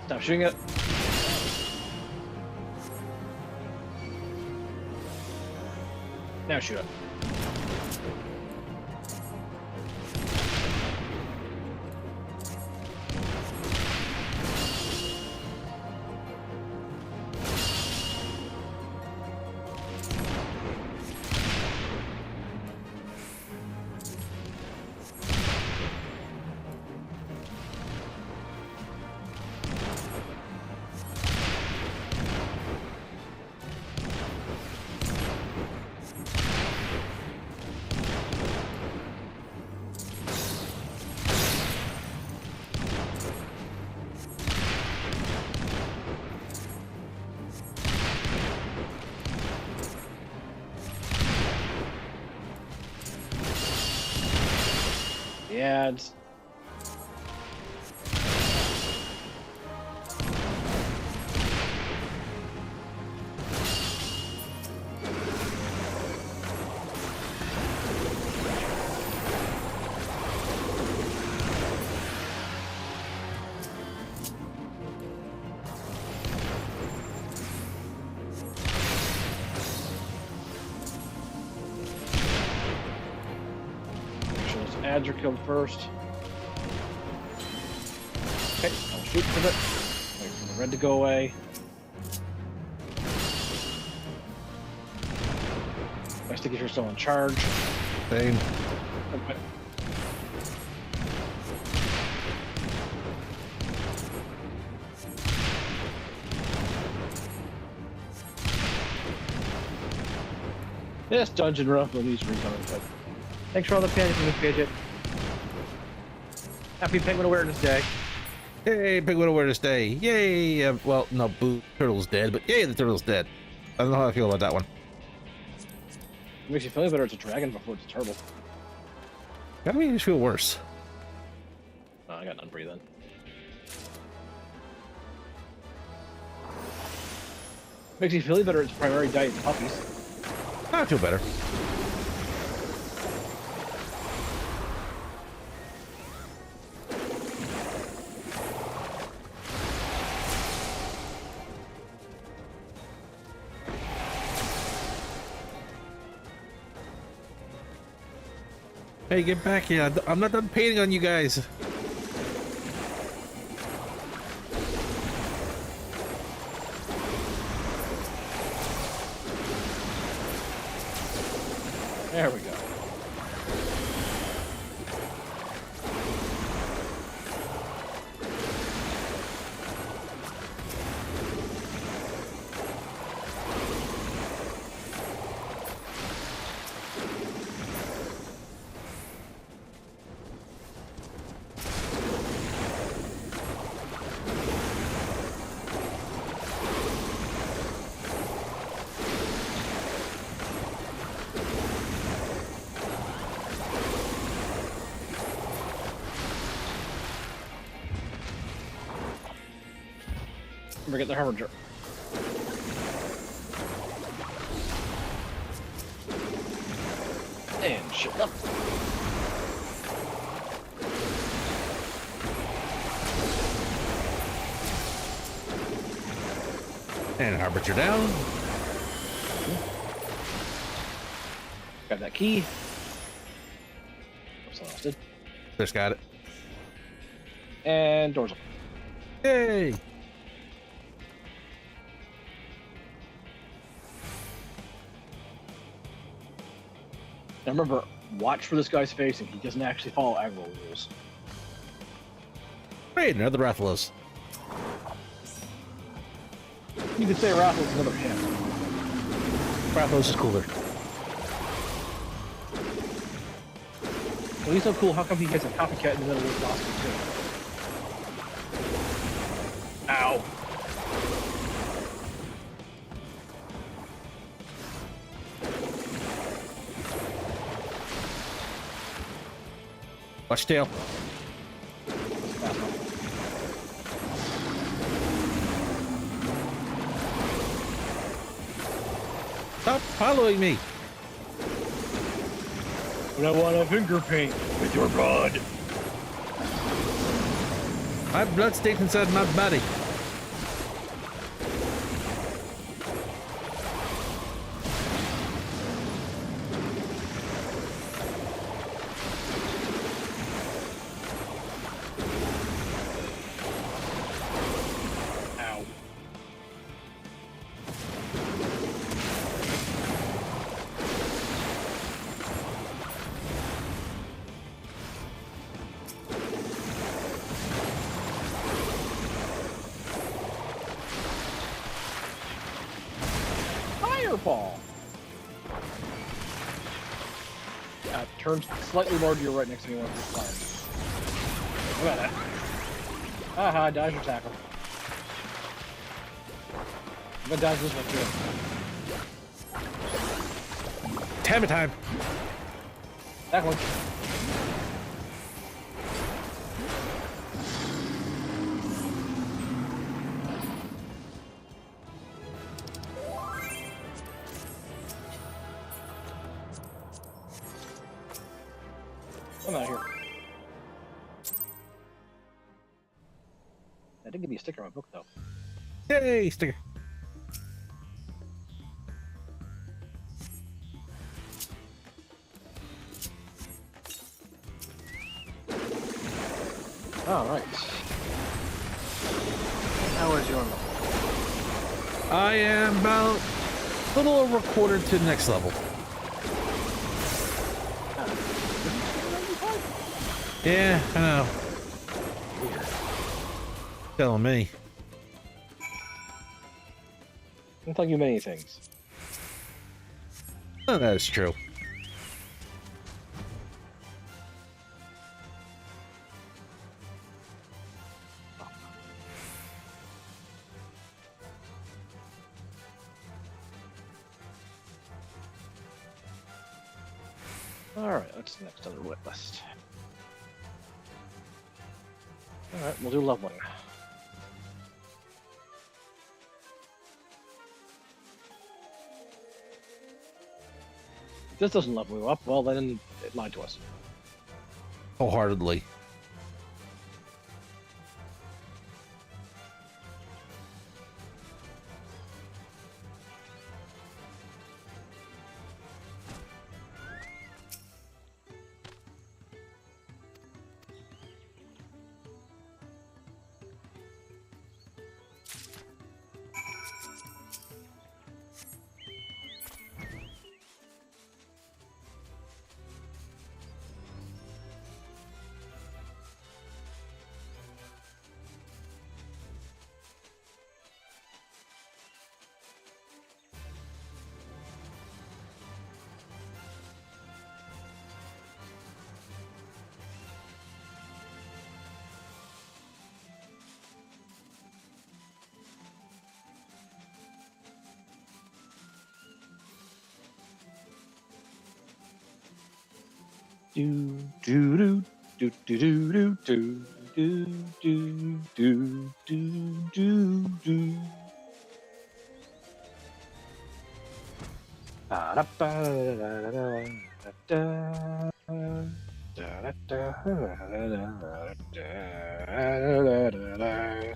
Stop shooting it. Now shoot it. Yeah, it's... Ads are killed first. Okay, I'll shoot for it. Wait for the red to go away. Nice to get her still in charge. Same. Okay. This dungeon run will need recon, but thanks for all the panicking, Fidget. Happy Penguin Awareness Day. Hey, Big Widow, where to stay? Yay! Well, no, Boo, Turtle's dead, but yay, the Turtle's dead. I don't know how I feel about that one. It makes you feel better it's a dragon before it's a turtle. That makes me feel worse. Oh, I got none for you then. Makes you feel better its primary diet is puppies. I feel better. Hey, get back here. I'm not done painting on you guys. There we go. Remember, get the harbinger. And shit up. And Harbinger down. Got that key. Oops, I lost it. Just got it. And doors open. Yay! Now remember, watch for this guy's facing. He doesn't actually follow aggro rules. Great, another Rathalos. You could say Raffles another him. Rathalos is cooler. Well, he's so cool, how come he hits a copycat in the middle of his boss too? Ow. Watch tail. Stop following me. But I want a finger paint with your blood. My blood stays inside my body. Ow. Fireball. Turns slightly more to your right next to me when it's flying. Look at that. Aha, dodge your tackle. I'm gonna dodge this one too. Tammy time. That one. I'm out here. That did give me a sticker on my book though. Yay, sticker. Alright. How is your level? I am about a little over a quarter to the next level. Yeah, I know. Telling me. I'll tell you many things. Oh, that is true. Alright, that's the next on the list. Alright, we'll do leveling. If this doesn't level you up, well then it lied to us. Wholeheartedly. Do do do do do do do do do do do do. Da da da da da da da da da da.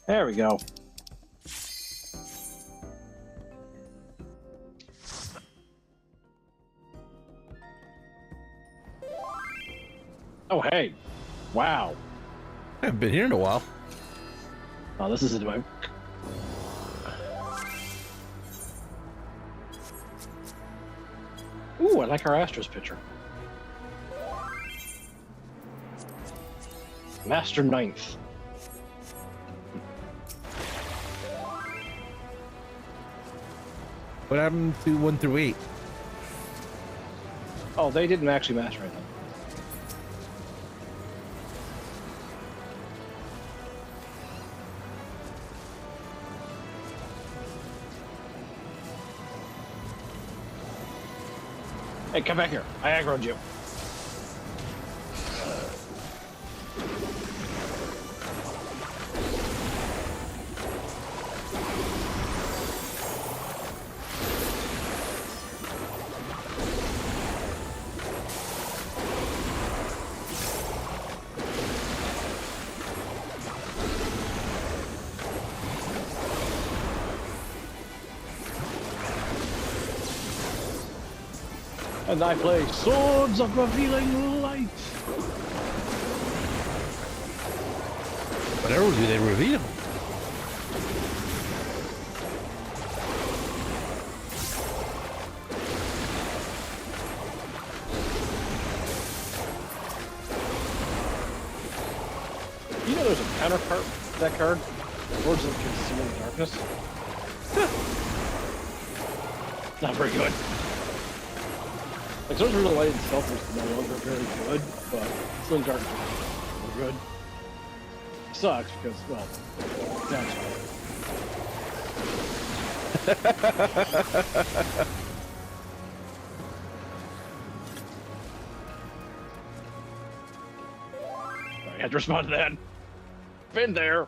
There we go. Oh, hey. Wow. I haven't been here in a while. Oh, this is my... Ooh, I like our Astros pitcher. Master Ninth. What happened to 1 through 8? Oh, they didn't actually master anything. Hey, come back here. I aggroed you. And I play Swords of Revealing Light. Whatever do they reveal? You know there's a counterpart to that card? Swords of Consuming Darkness. Not very good. Like, Swords of Revealing Light itself is no longer very good, but Consuming Darkness is really good. Sucks because, well, that's I had to respond to that. Been there.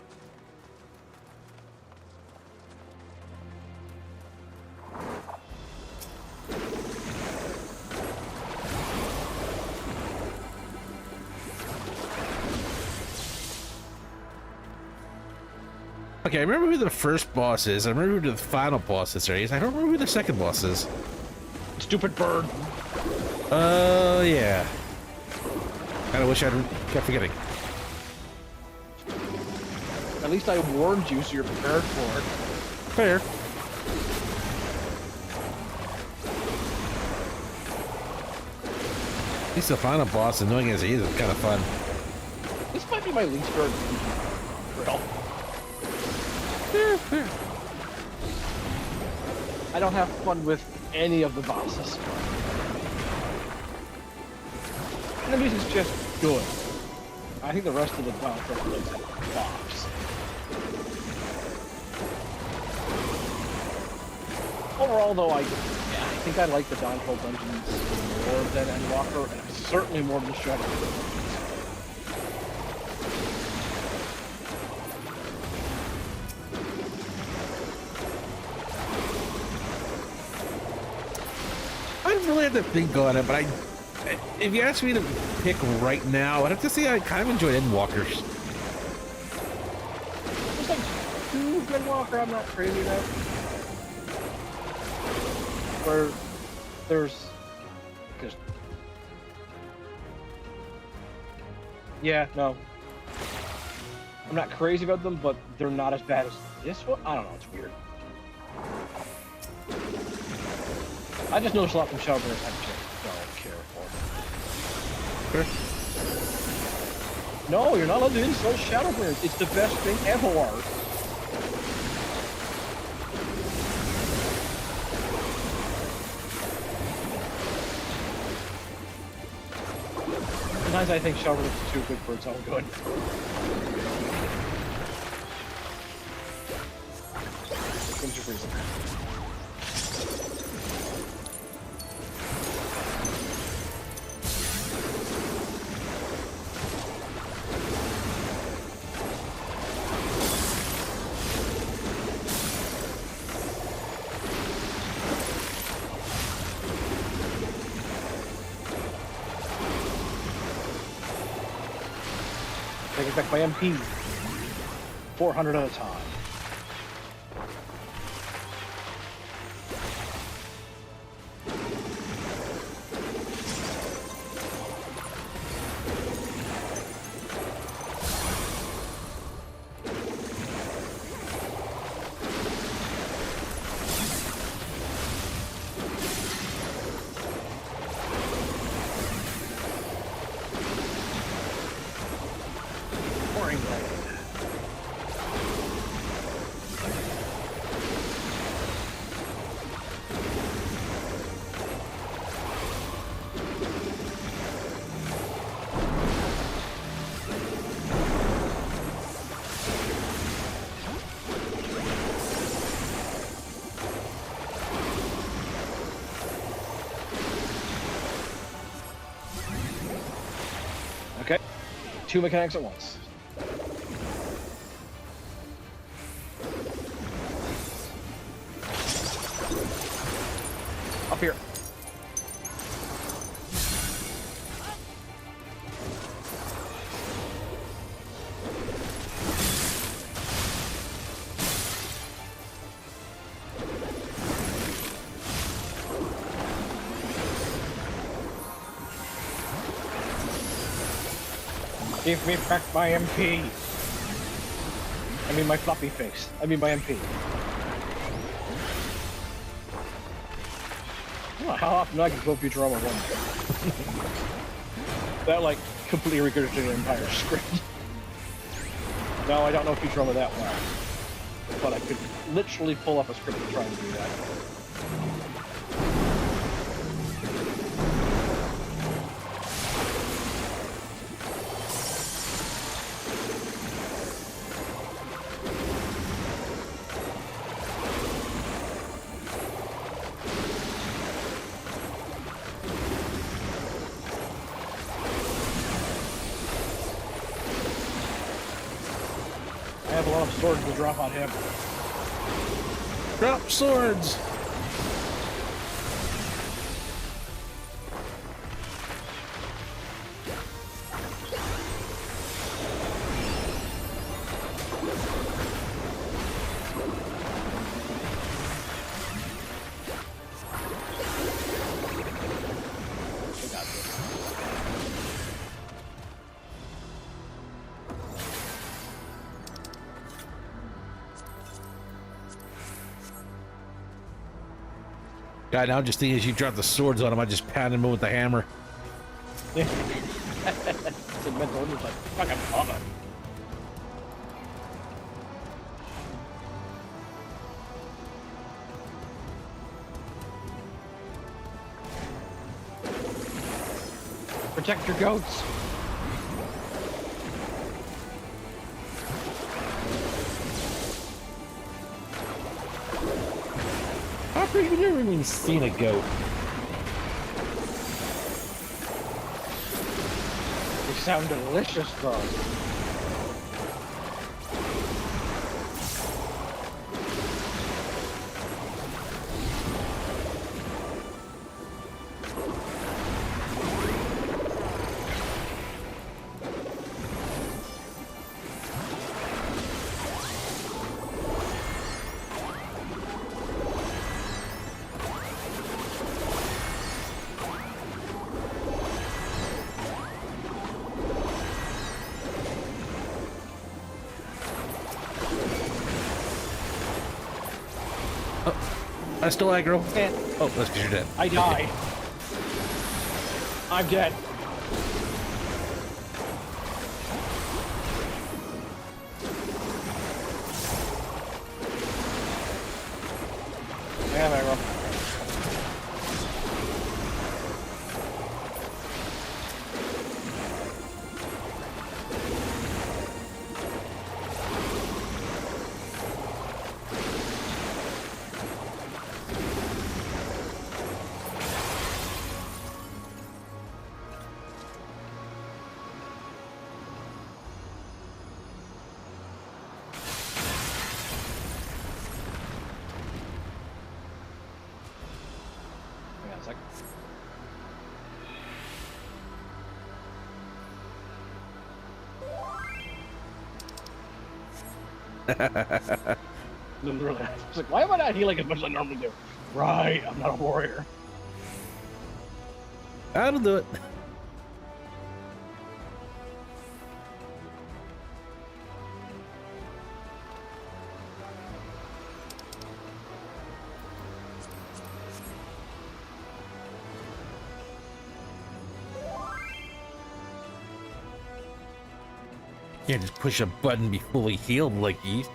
Okay, I remember who the first boss is. I remember who the final boss is. I don't remember who the second boss is. Stupid bird. Oh, yeah. Kinda wish I'd kept forgetting. At least I warned you so you're prepared for it. Fair. At least the final boss, annoying as he is kind of fun. He's might be my least favorite drill. I don't have fun with any of the bosses. And the music's just good. I think the rest of the soundtrack is bops. Overall, though, I think I like the downhill dungeons more than Endwalker, and certainly more than Shadow. I really have to think on it, but if you ask me to pick right now, I'd have to say I kind of enjoyed Endwalkers. There's like 2 Endwalker I'm not crazy about. Where there's just no. I'm not crazy about them, but they're not as bad as this one. I don't know, it's weird. I just noticed a lot from Shadowbringers I just don't care for. Sure. No, you're not allowed to insult Shadowbringers. It's the best thing ever. Sometimes I think Shadowbringers is too good for its own good. Things are freezing. Taking back my MP. 400 at a time. Okay, 2 mechanics at once. Up here. Give me back my MP. I mean my floppy face. I mean my MP. Oh, how often I can quote Futurama 1. That like completely regurgitated the entire script. No, I don't know Futurama that well. But I could literally pull up a script and try and do that. I have a lot of swords to drop on him. Drop swords! I got this. God, now just thinking as you drop the swords on him, I just pound him with the hammer. Yeah. It's a mental image like fucking mama. Protect your goats. I've never even seen a goat. They sound delicious, though. I still aggro. Man, Oh, that's because you're dead. I die. I'm dead. Yeah, I roll. Hang on a sec. Literally, I was like, why am I not healing as much as I normally do? Right, I'm not a warrior. That'll do it. Can't just push a button and be fully healed like these.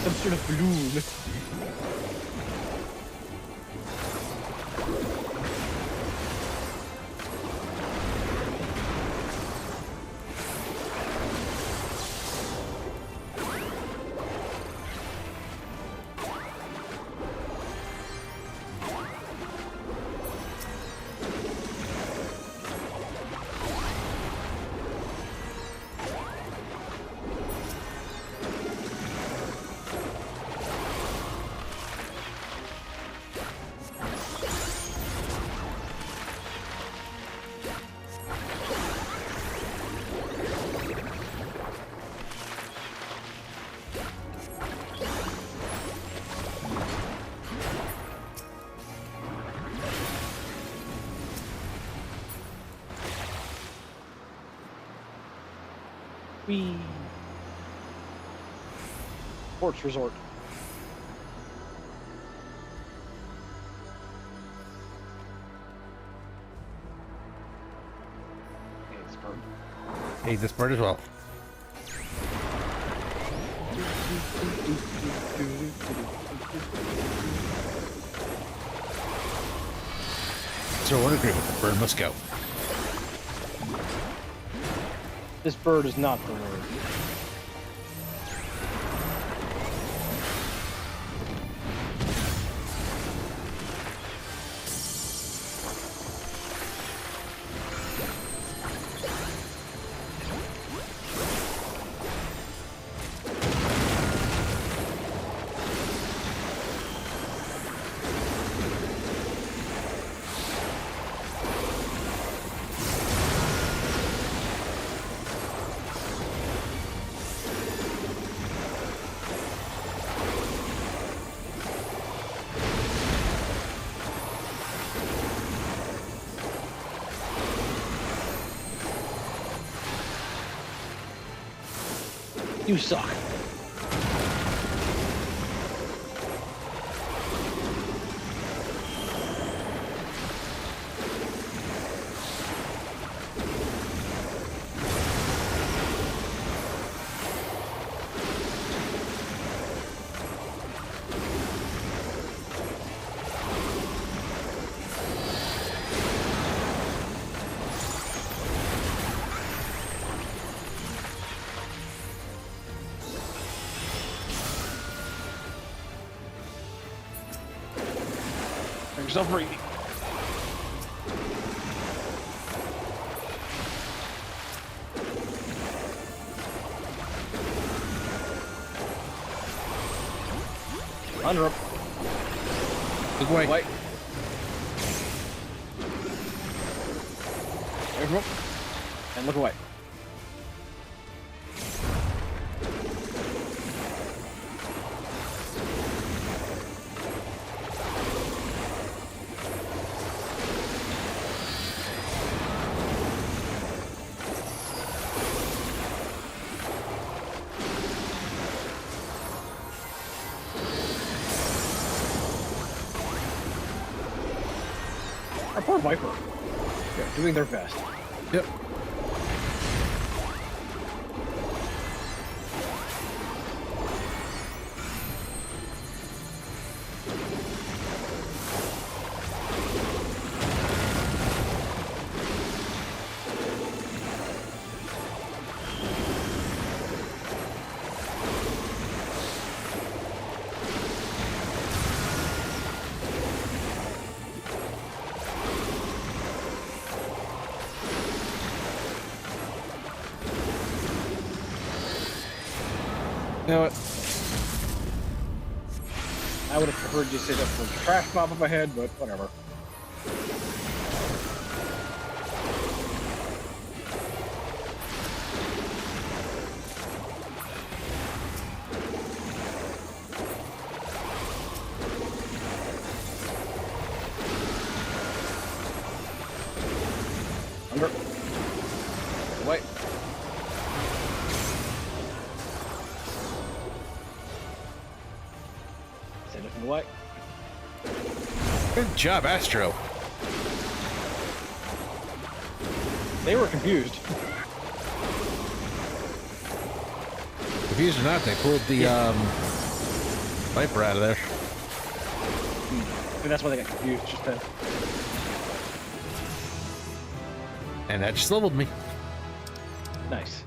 Some sort of balloon. Whee! Sports resort. Okay, it's bird. Hey, this bird as well. So what agreement? The bird must go. This bird is not the word. You suck. Make yourself free. Under him. Look away. Away. Away from him. And look away. Our poor Viper. They're doing their best. Yep. You know what? I would have preferred you sit up for the trash pop up ahead, but whatever. Under. Wait. Send it from the way. Good job, Astro. They were confused. Confused or not, they pulled the Viper out of there. And that's why they got confused just then. And that just leveled me. Nice.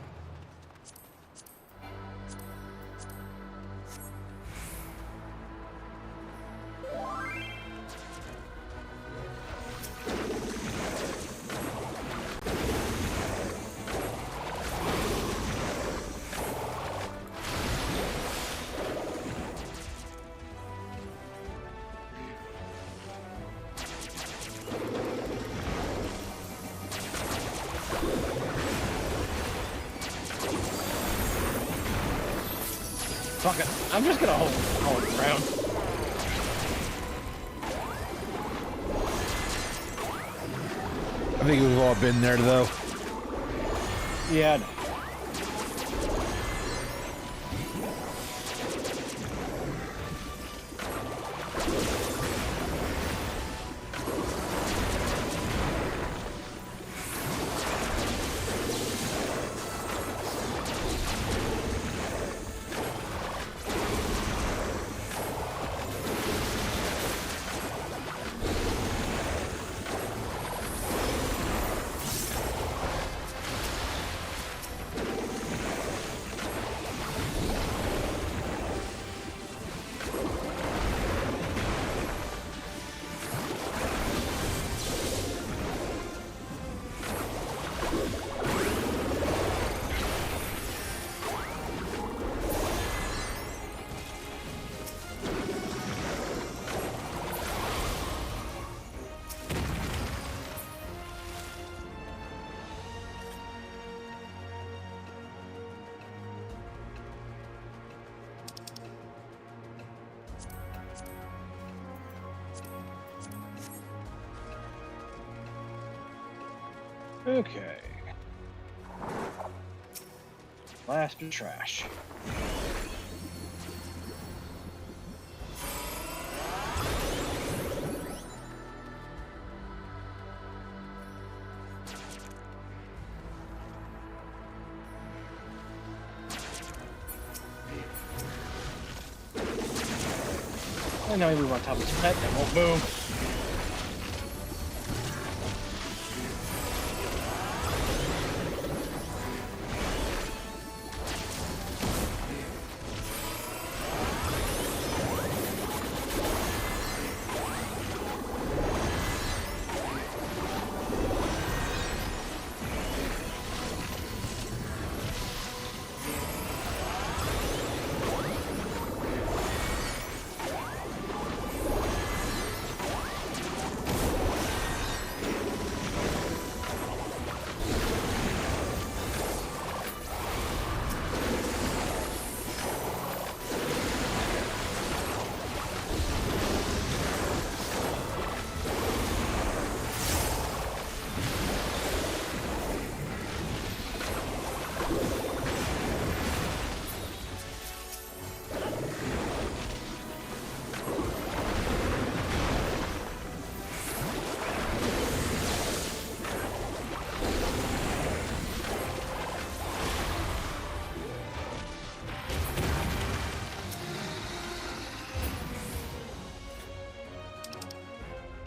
Fuck it. I'm just gonna hold it around. I think we've all been there, though. Yeah, I know. Okay. Last of trash. And now we move on top of this pet that won't move.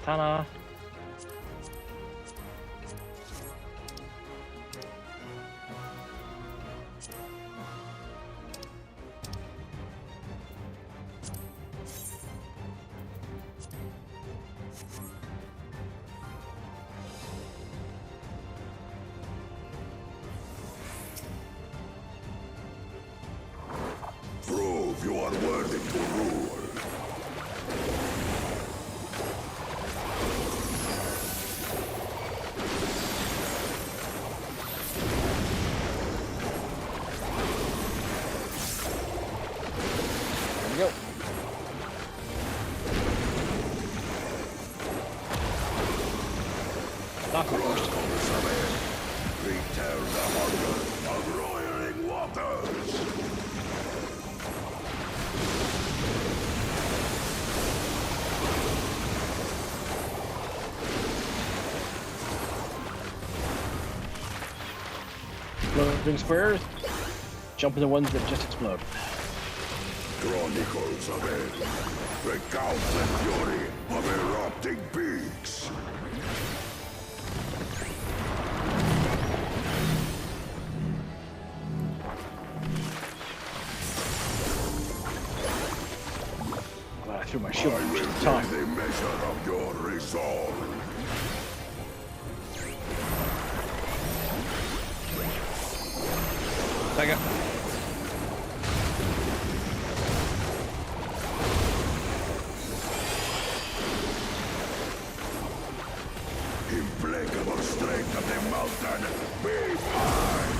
Tana. Prove you are worthy to rule. There we go. Not the first. Return the hunger of roiling waters. Loading squares. Jump in the ones that just explode. Chronicles of it. Recount the fury of erupting peaks. Glad I threw my shield I at will the take time. the measure of your resolve. Second. Implacable strength of the mountain, be mine!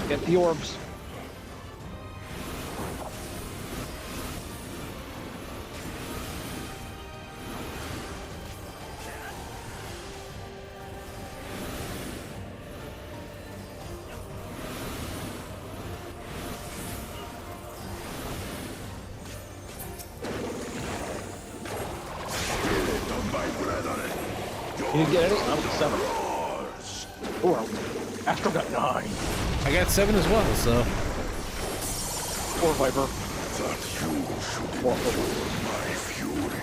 Get the orbs. Spirit of my brethren, You didn't get any? I'm at 7. yours! Oh, Astro got 9. I got 7 as well, so. 4 Viper. That you should Four. endure my fury.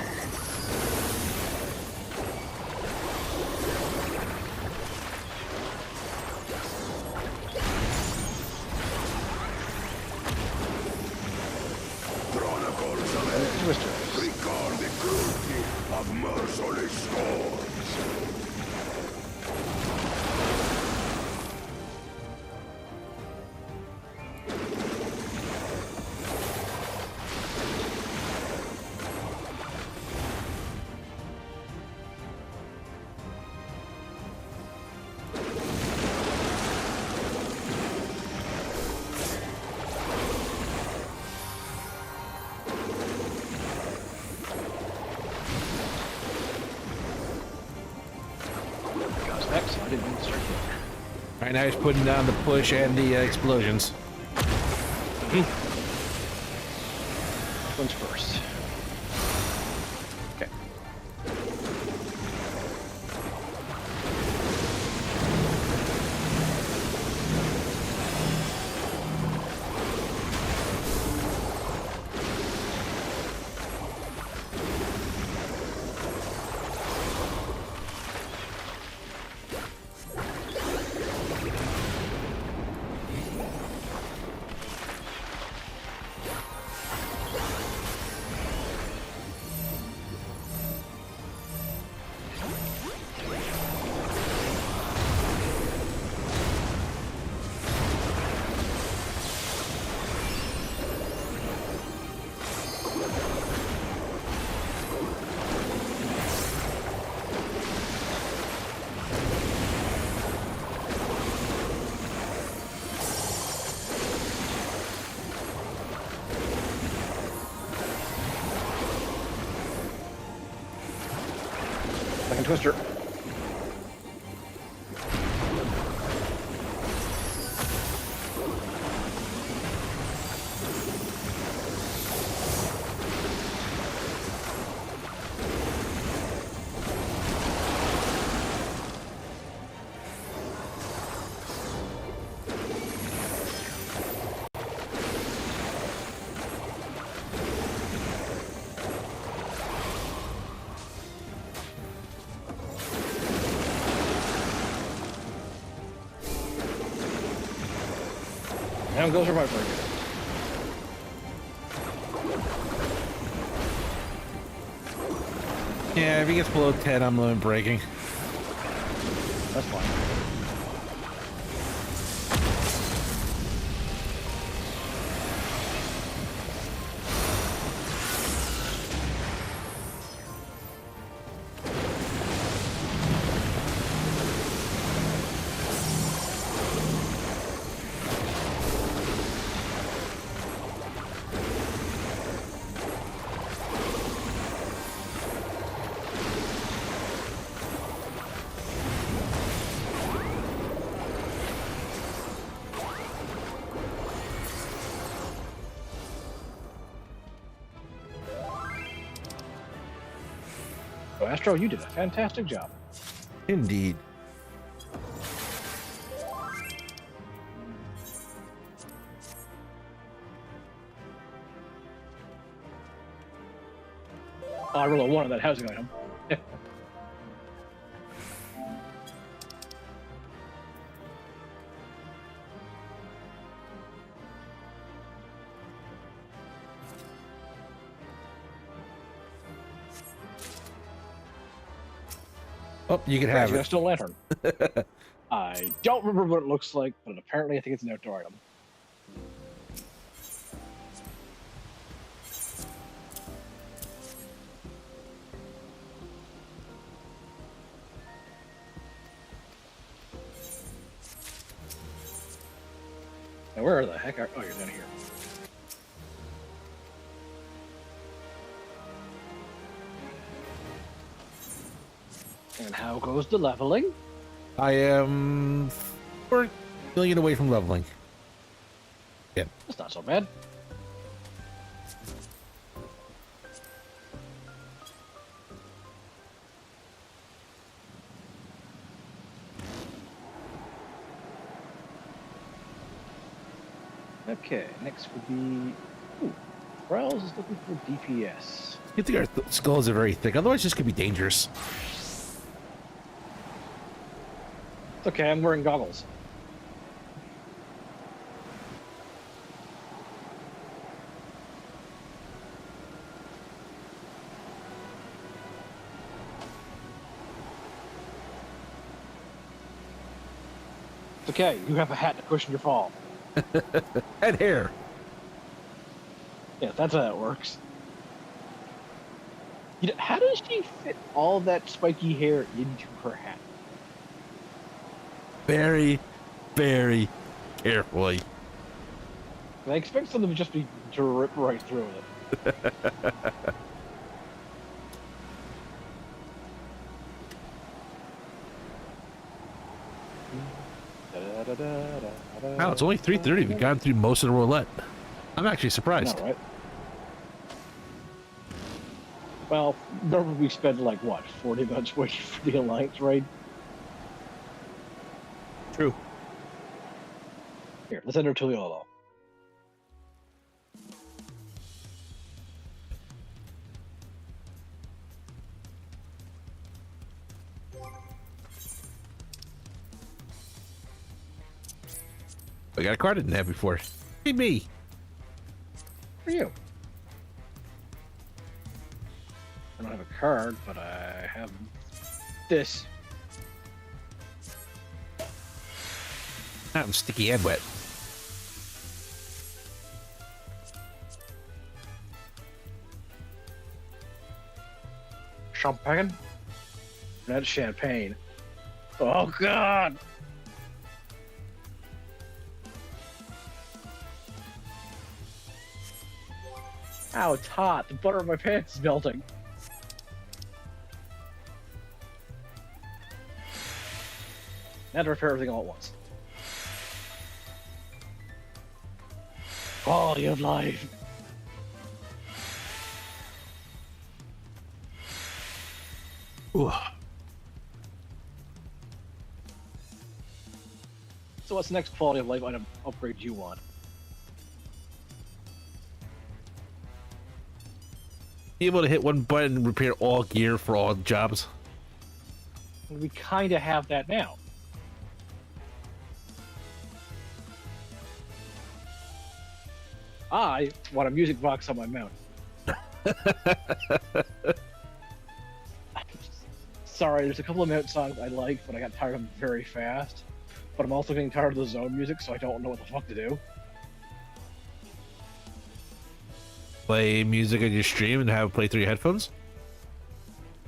Chronicles of it. Twister. Record the cruelty of merciless storms. I didn't mean to start yet. Right now he's putting down the push and the explosions. Which one's first? Okay. Second twister. Down goes revive breaker. Yeah, if he gets below 10, I'm limit breaking. That's fine. So Astro, you did a fantastic job. Indeed. Oh, I rolled a 1 on that housing item. Oh, you can have You got a it. stone lantern. I don't remember what it looks like, but apparently I think it's an outdoor item. Now where the heck are... Oh, you're down here. And how goes the leveling? I am 4 million away from leveling. Yeah. That's not so bad. Okay, next would be... Ooh, Browse is looking for DPS. You think our skulls are very thick, otherwise this could be dangerous. It's okay, I'm wearing goggles. It's okay, you have a hat to cushion your fall. And hair. Yeah, that's how that works. You know, how does she fit all that spiky hair into her hat? Very, very carefully. I expect something to just be drip right through it. it's only 3:30. We've gone through most of the roulette. I'm actually surprised. No, right? Well, normally we spend like what, 40 minutes waiting for the Alliance raid? True. Here, let's enter Tuliolo. I got a card I didn't have before. Hey, me. For you. I don't have a card, but I have this. I'm sticky and wet. Champagne? Not champagne. Oh, God! Ow, it's hot. The butter on my pants is melting. I had to repair everything all at once. Quality of life. Ooh. So what's the next quality of life item upgrade you want? Be able to hit one button and repair all gear for all jobs. We kind of have that now. I want a music box on my mount. Sorry, there's a couple of mount songs I like, but I got tired of them very fast. But I'm also getting tired of the zone music, so I don't know what the fuck to do. Play music on your stream and have it play through your headphones?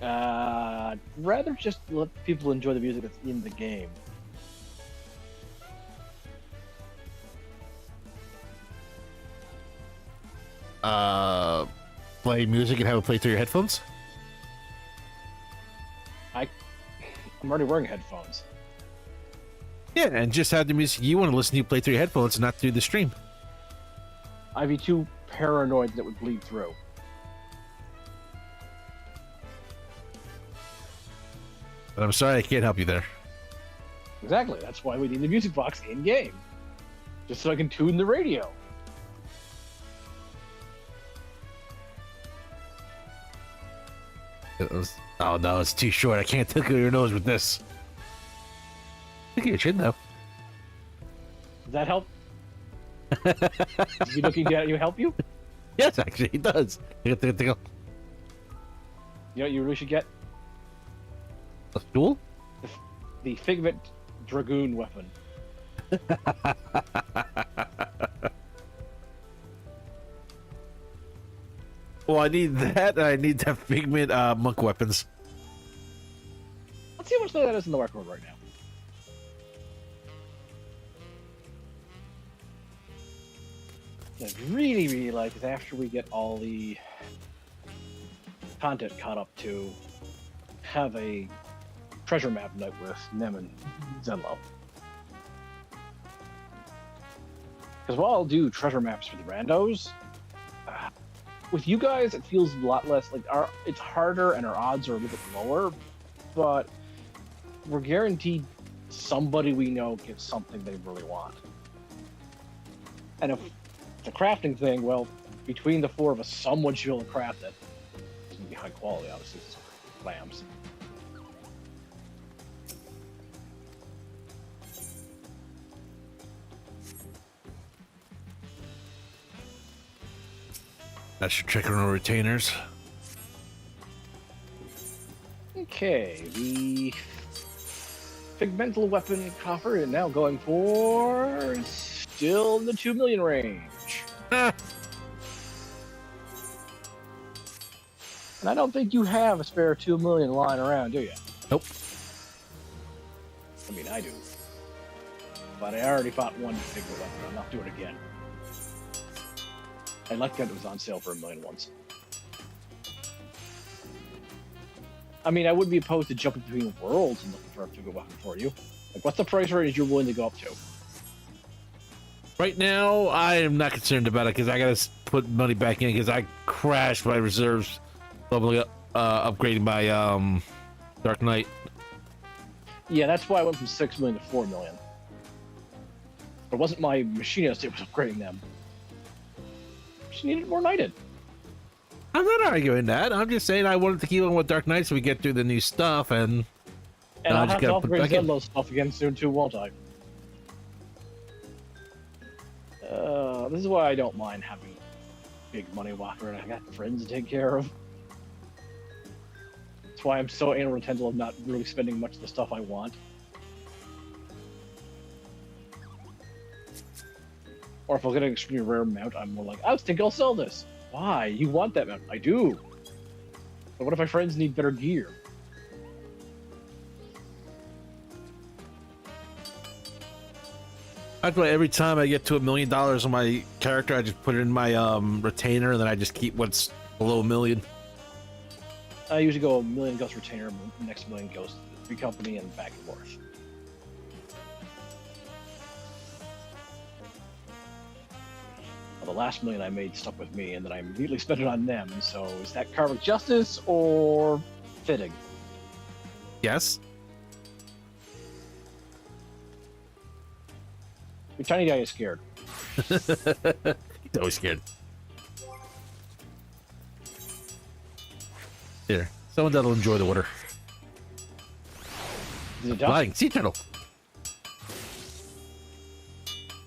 Rather just let people enjoy the music that's in the game. Play music and have it play through your headphones? I'm already wearing headphones. Yeah, and just have the music you want to listen to play through your headphones and not through the stream. I'd be too paranoid that it would bleed through. But I'm sorry I can't help you there. Exactly, that's why we need the music box in-game. Just so I can tune the radio. Oh no, it's too short. I can't tickle your nose with this. Tickle your chin though. Does that help? You looking at you help you? Yes, actually, it does. Tickle, tickle. You know what you really should get? A stool? The Figment Dragoon weapon. Well, I need that, and I need the Figment monk weapons. Let's see how much that is in the record right now. What I'd really, really like is after we get all the content caught up to have a treasure map night with Nem and Zenlo. Because while I'll do treasure maps for the randos, with you guys it feels a lot less like it's harder and our odds are a little bit lower, but we're guaranteed somebody we know gets something they really want. And if it's a crafting thing, well, between the four of us, someone should be able to craft it. It's gonna be high quality, obviously. It's lambs. That's your trick on retainers. Okay, the Figmental Weapon Coffer is now going for still in the 2 million range. Ah. And I don't think you have a spare 2 million lying around, do you? Nope. I mean, I do. But I already bought one Figment Weapon. I'm not doing it again. I like that it was on sale for $1 million once. I mean, I wouldn't be opposed to jumping between worlds and looking for a Figment Weapon for you. Like, what's the price range you're willing to go up to? Right now, I am not concerned about it because I gotta put money back in because I crashed my reserves, leveling up, upgrading my Dark Knight. Yeah, that's why I went from 6 million to 4 million. It wasn't my machinist; it was upgrading them. She needed more knighted. I'm not arguing that. I'm just saying I wanted to keep on with Dark Knight so we get through the new stuff and. And I'll I'll just have to gotta put upgrade back in. Zedlo's stuff again soon too, won't I? This is why I don't mind having big money whopper and I got friends to take care of. That's why I'm so anal retentive of not really spending much of the stuff I want. Or if I'll get an extremely rare mount, I'm more like, I think I'll sell this. Why? You want that mount? I do. But what if my friends need better gear? That's why every time I get to $1 million on my character, I just put it in my retainer, and then I just keep what's below $1 million. I usually go 1 million goes retainer, the next 1 million goes to the free company, and back and forth. Well, the last 1 million I made stuck with me, and then I immediately spent it on them. So is that karmic justice or fitting? Yes. Your tiny guy is scared. He's always scared. Here, someone that'll enjoy the water. Is it duck? Flying sea turtle.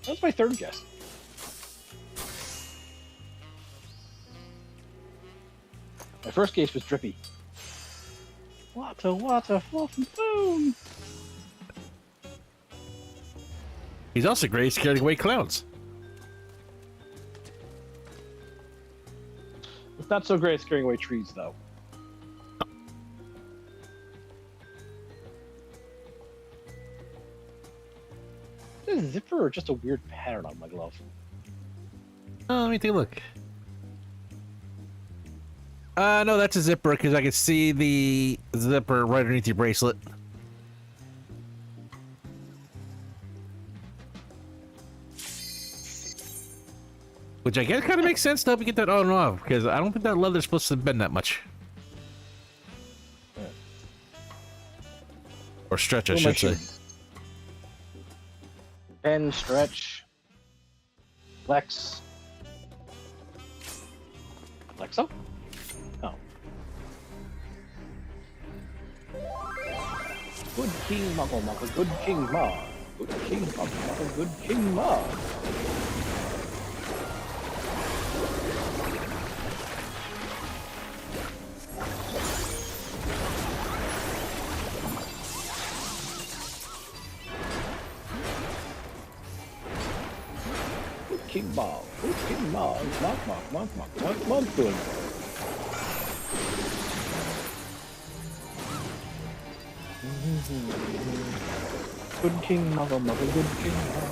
That's my third guess. My first guess was Drippy. Water, fluff and boom. He's also great at scaring away clowns. It's not so great at scaring away trees, though. Is a zipper or just a weird pattern on my glove? Oh, let me take a look. No, that's a zipper because I can see the zipper right underneath your bracelet. Which I guess kind of makes sense to help you get that on and off, because I don't think that leather's supposed to bend that much. Yeah. Or stretch, I What am I should say. shooting? Bend, stretch, flex. Flexo? Oh. Good King Muggle Muggle, good King Ma. Good King Muggle Muggle, good King Ma. Good King Ma, good King Ma. Mark, good. Good King Muggle Muggle, good King Ma.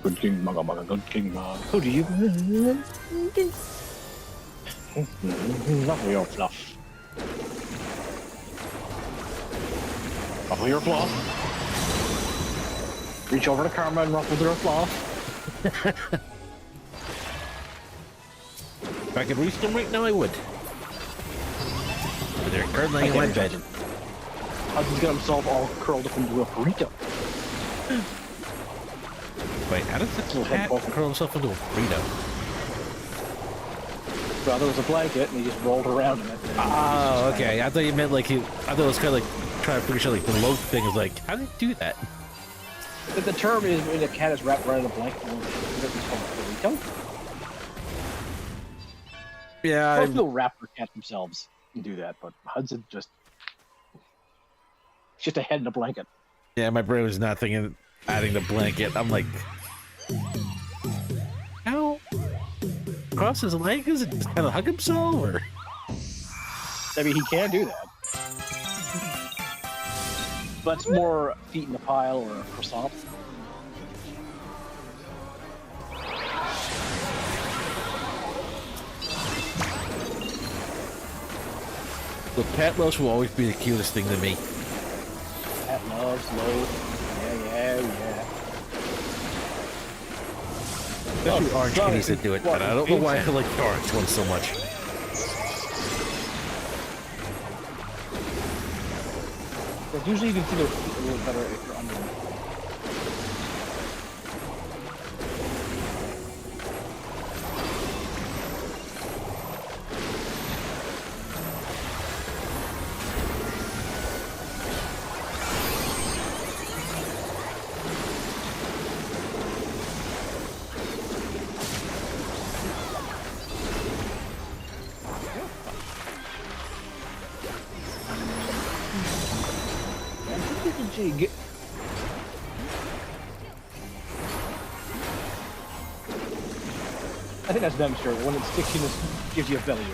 Good King Muggle Muggle, good King Ma. Who do you ruffle your fluff? Ruffle your fluff. Reach over to Karma and ruffle their fluff. If I could reach them right now, I would. But they're currently in my bed. Hudson's got himself all curled up into a burrito. Wait, how does the cat curl himself into a burrito? Well, there was a blanket and he just rolled around in it. Oh, okay. I thought you meant like I thought it was kind of like trying to figure out like the loaf thing is like, how do you do that? The term is when a cat is wrapped around in a blanket. It's called a burrito. Yeah, Most people wrap their cat themselves and do that, but Hudson just a head in a blanket. yeah. My brain was not thinking adding the blanket. I'm like, how? Cross his leg? Is it just kind of hug himself, or? I mean, he can do that. But it's more feet in a pile or a croissant. The pet roast will always be the cutest thing to me. slow. Yeah. Especially orange kitties that do it, but I don't know why I like the orange one so much. Because usually you can see their feet a little better if you're under them. Jig. I think that's them, sure. When it sticks in, it gives you a bellyache.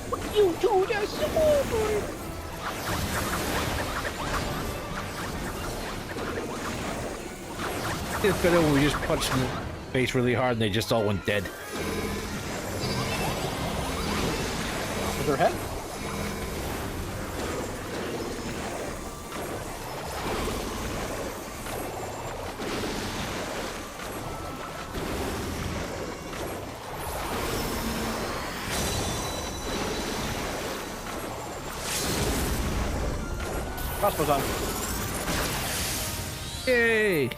What you do, that's so boy. It's better when we just punched in the face really hard and they just all went dead. With their head? Crossbow's on. Yay!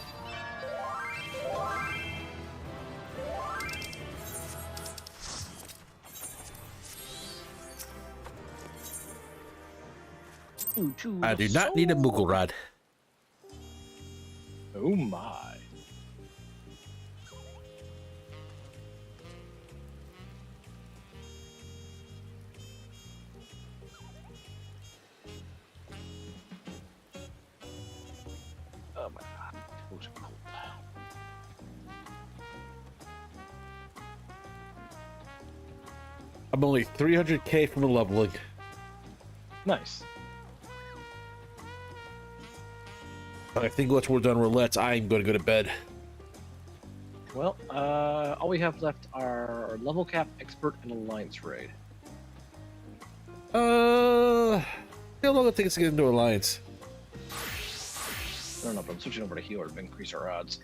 I do not need a Moogle rod. Oh my. Oh my god. Toes are cold. I'm only 300k from a leveling. Nice. I think once we're done roulettes, I'm going to go to bed. Well, all we have left are level cap, expert, and alliance raid. How long it takes to get into Alliance? I don't know, but I'm switching over to healer to increase our odds.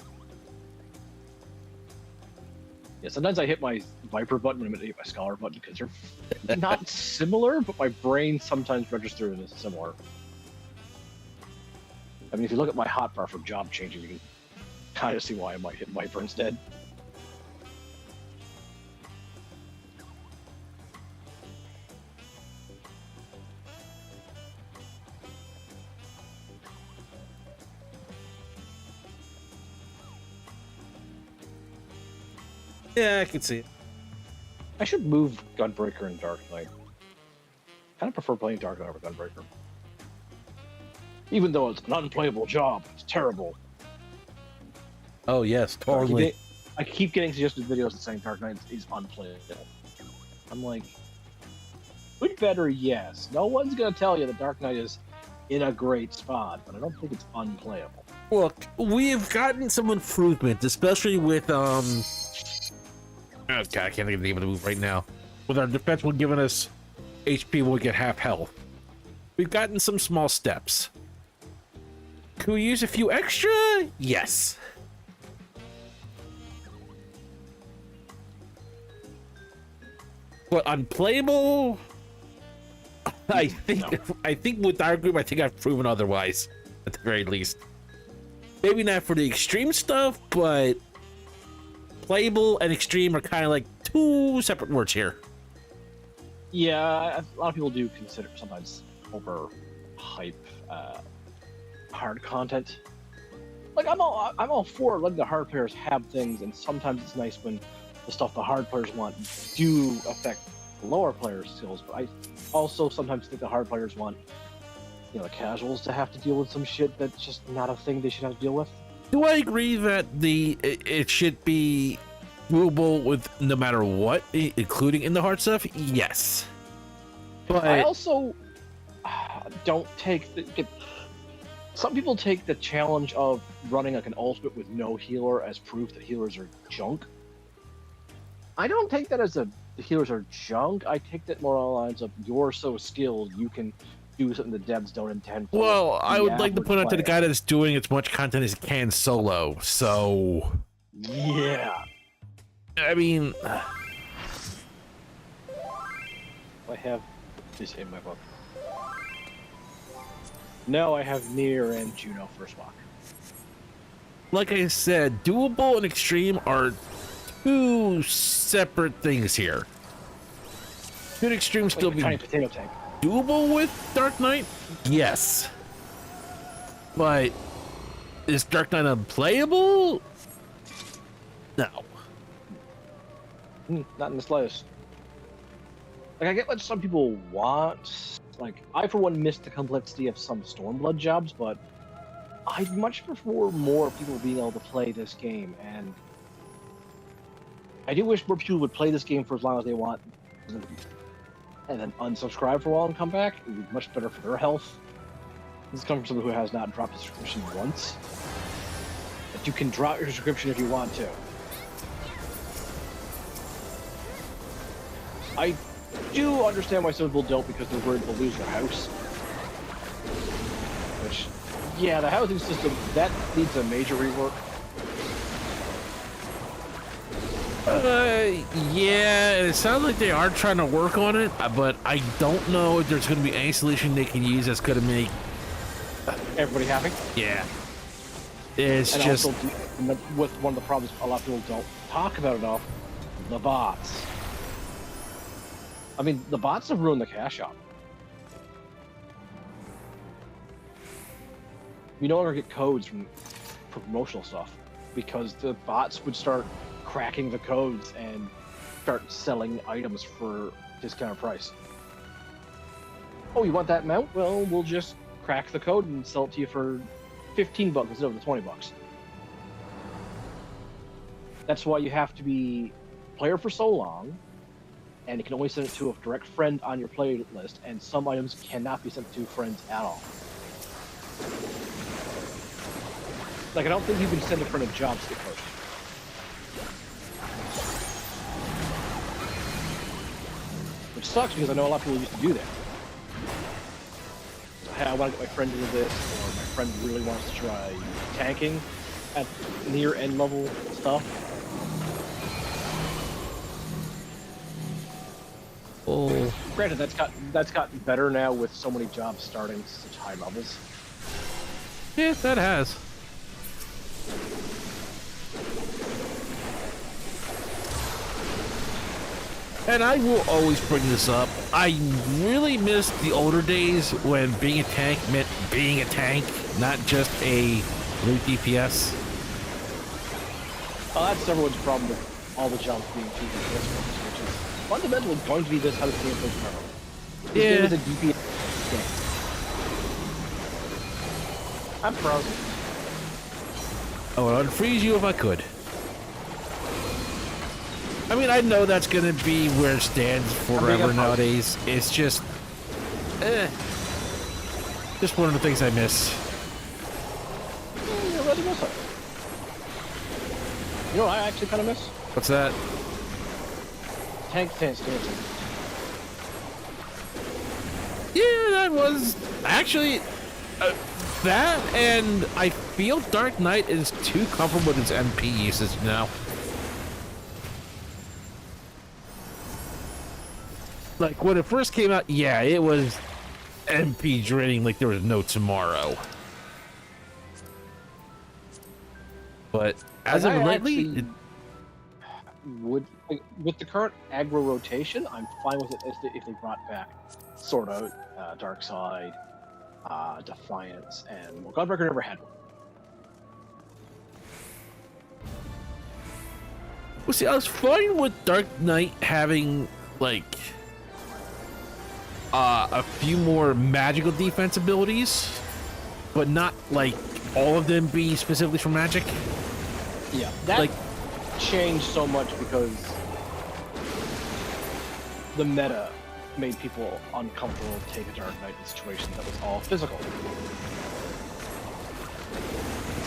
Yeah, sometimes I hit my Viper button and I hit my Scholar button because they're not similar, but my brain sometimes registers as similar. I mean, if you look at my hotbar for job changing, you can kind of see why I might hit Viper instead. Yeah, I can see it. I should move Gunbreaker and Dark Knight. Kind of prefer playing Dark Knight over Gunbreaker. Even though it's an unplayable job, it's terrible. Oh yes, totally. I keep getting suggested videos that saying Dark Knight is unplayable. I'm like, good, better, yes. No one's gonna tell you that Dark Knight is in a great spot, but I don't think it's unplayable. Look, we've gotten some improvement, especially with oh god, I can't think of the name of the move right now. With our defense one giving us HP when we get half health. We've gotten some small steps. Can we use a few extra? Yes. But unplayable? I think with our group, I think I've proven otherwise, at the very least. Maybe not for the extreme stuff, but playable and extreme are kind of like two separate words here. Yeah, a lot of people do consider sometimes over hype hard content. Like I'm all for letting the hard players have things, and sometimes it's nice when the stuff the hard players want do affect the lower players' skills. But I also sometimes think the hard players want, you know, the casuals to have to deal with some shit that's just not a thing they should have to deal with. Do I agree that it should be doable with no matter what, including in the hard stuff? Yes. But I also don't take Some people take the challenge of running like an ultimate with no healer as proof that healers are junk. I don't take that as the healers are junk. I take that more along the lines of you're so skilled you can do something the devs don't intend for. Well, I would the like to average point out to the player. guy that's doing as much content as he can solo. So, Yeah. I mean, I have this in my book. No, I have Nier and Juno First Walk. like I said, doable and extreme are two separate things here. Could extreme still Like a be tiny potato tank. doable with Dark Knight? Yes. But is Dark Knight unplayable? No. Not in the slightest. Like, I get what some people want. Like, I, for one, miss the complexity of some Stormblood jobs, but I'd much prefer more people being able to play this game, and I do wish more people would play this game for as long as they want, and then unsubscribe for a while and come back. It would be much better for their health. This comes from someone who has not dropped a subscription once. But you can drop your subscription if you want to. I do understand why some people don't, because they're worried they'll lose their house. Which, yeah, the housing system, that needs a major rework. Yeah, it sounds like they are trying to work on it, but I don't know if there's going to be any solution they can use that's going to make. Everybody happy? Yeah. It's And just. also, with one of the problems a lot of people don't talk about enough, the bots. I mean, the bots have ruined the cash shop. You no longer get codes from promotional stuff because the bots would start cracking the codes and start selling items for discounted price. Oh, you want that mount? Well, we'll just crack the code and sell it to you for $15 instead of the $20. That's why you have to be player for so long, and you can only send it to a direct friend on your playlist, and some items cannot be sent to friends at all. Like, I don't think you can send a friend a job to get posted. Which sucks, because I know a lot of people used to do that. Hey, I want to get my friend into this, or my friend really wants to try tanking at near end level stuff. Oh. Granted, that's gotten better now with so many jobs starting at such high levels. Yeah, that has. And I will always bring this up. I really miss the older days when being a tank meant being a tank, not just a loot DPS. Well, that's everyone's problem with all the jobs being 2 DPS ones, which is fundamentally going to be this how the game plays forever. This game is a DPS game. I'm frozen. I would unfreeze you if I could. I mean, I know that's gonna be where it stands forever nowadays. It's just, just one of the things I miss. You're ready to miss it. You know what I actually kind of miss? What's that? Tank stance dancing. Yeah, that was actually that, and I feel Dark Knight is too comfortable with its MP usage now. Like, when it first came out, yeah, it was MP draining like there was no tomorrow. But as of lately, with the current aggro rotation, I'm fine with it if they brought back Sword Out, Dark Side, Defiance, and well, Godbreaker never had one. well, see, I was fine with Dark Knight having like a few more magical defense abilities, but not like all of them be specifically for magic. Yeah, that Like, changed so much because the meta made people uncomfortable to take a Dark Knight in situations that was all physical.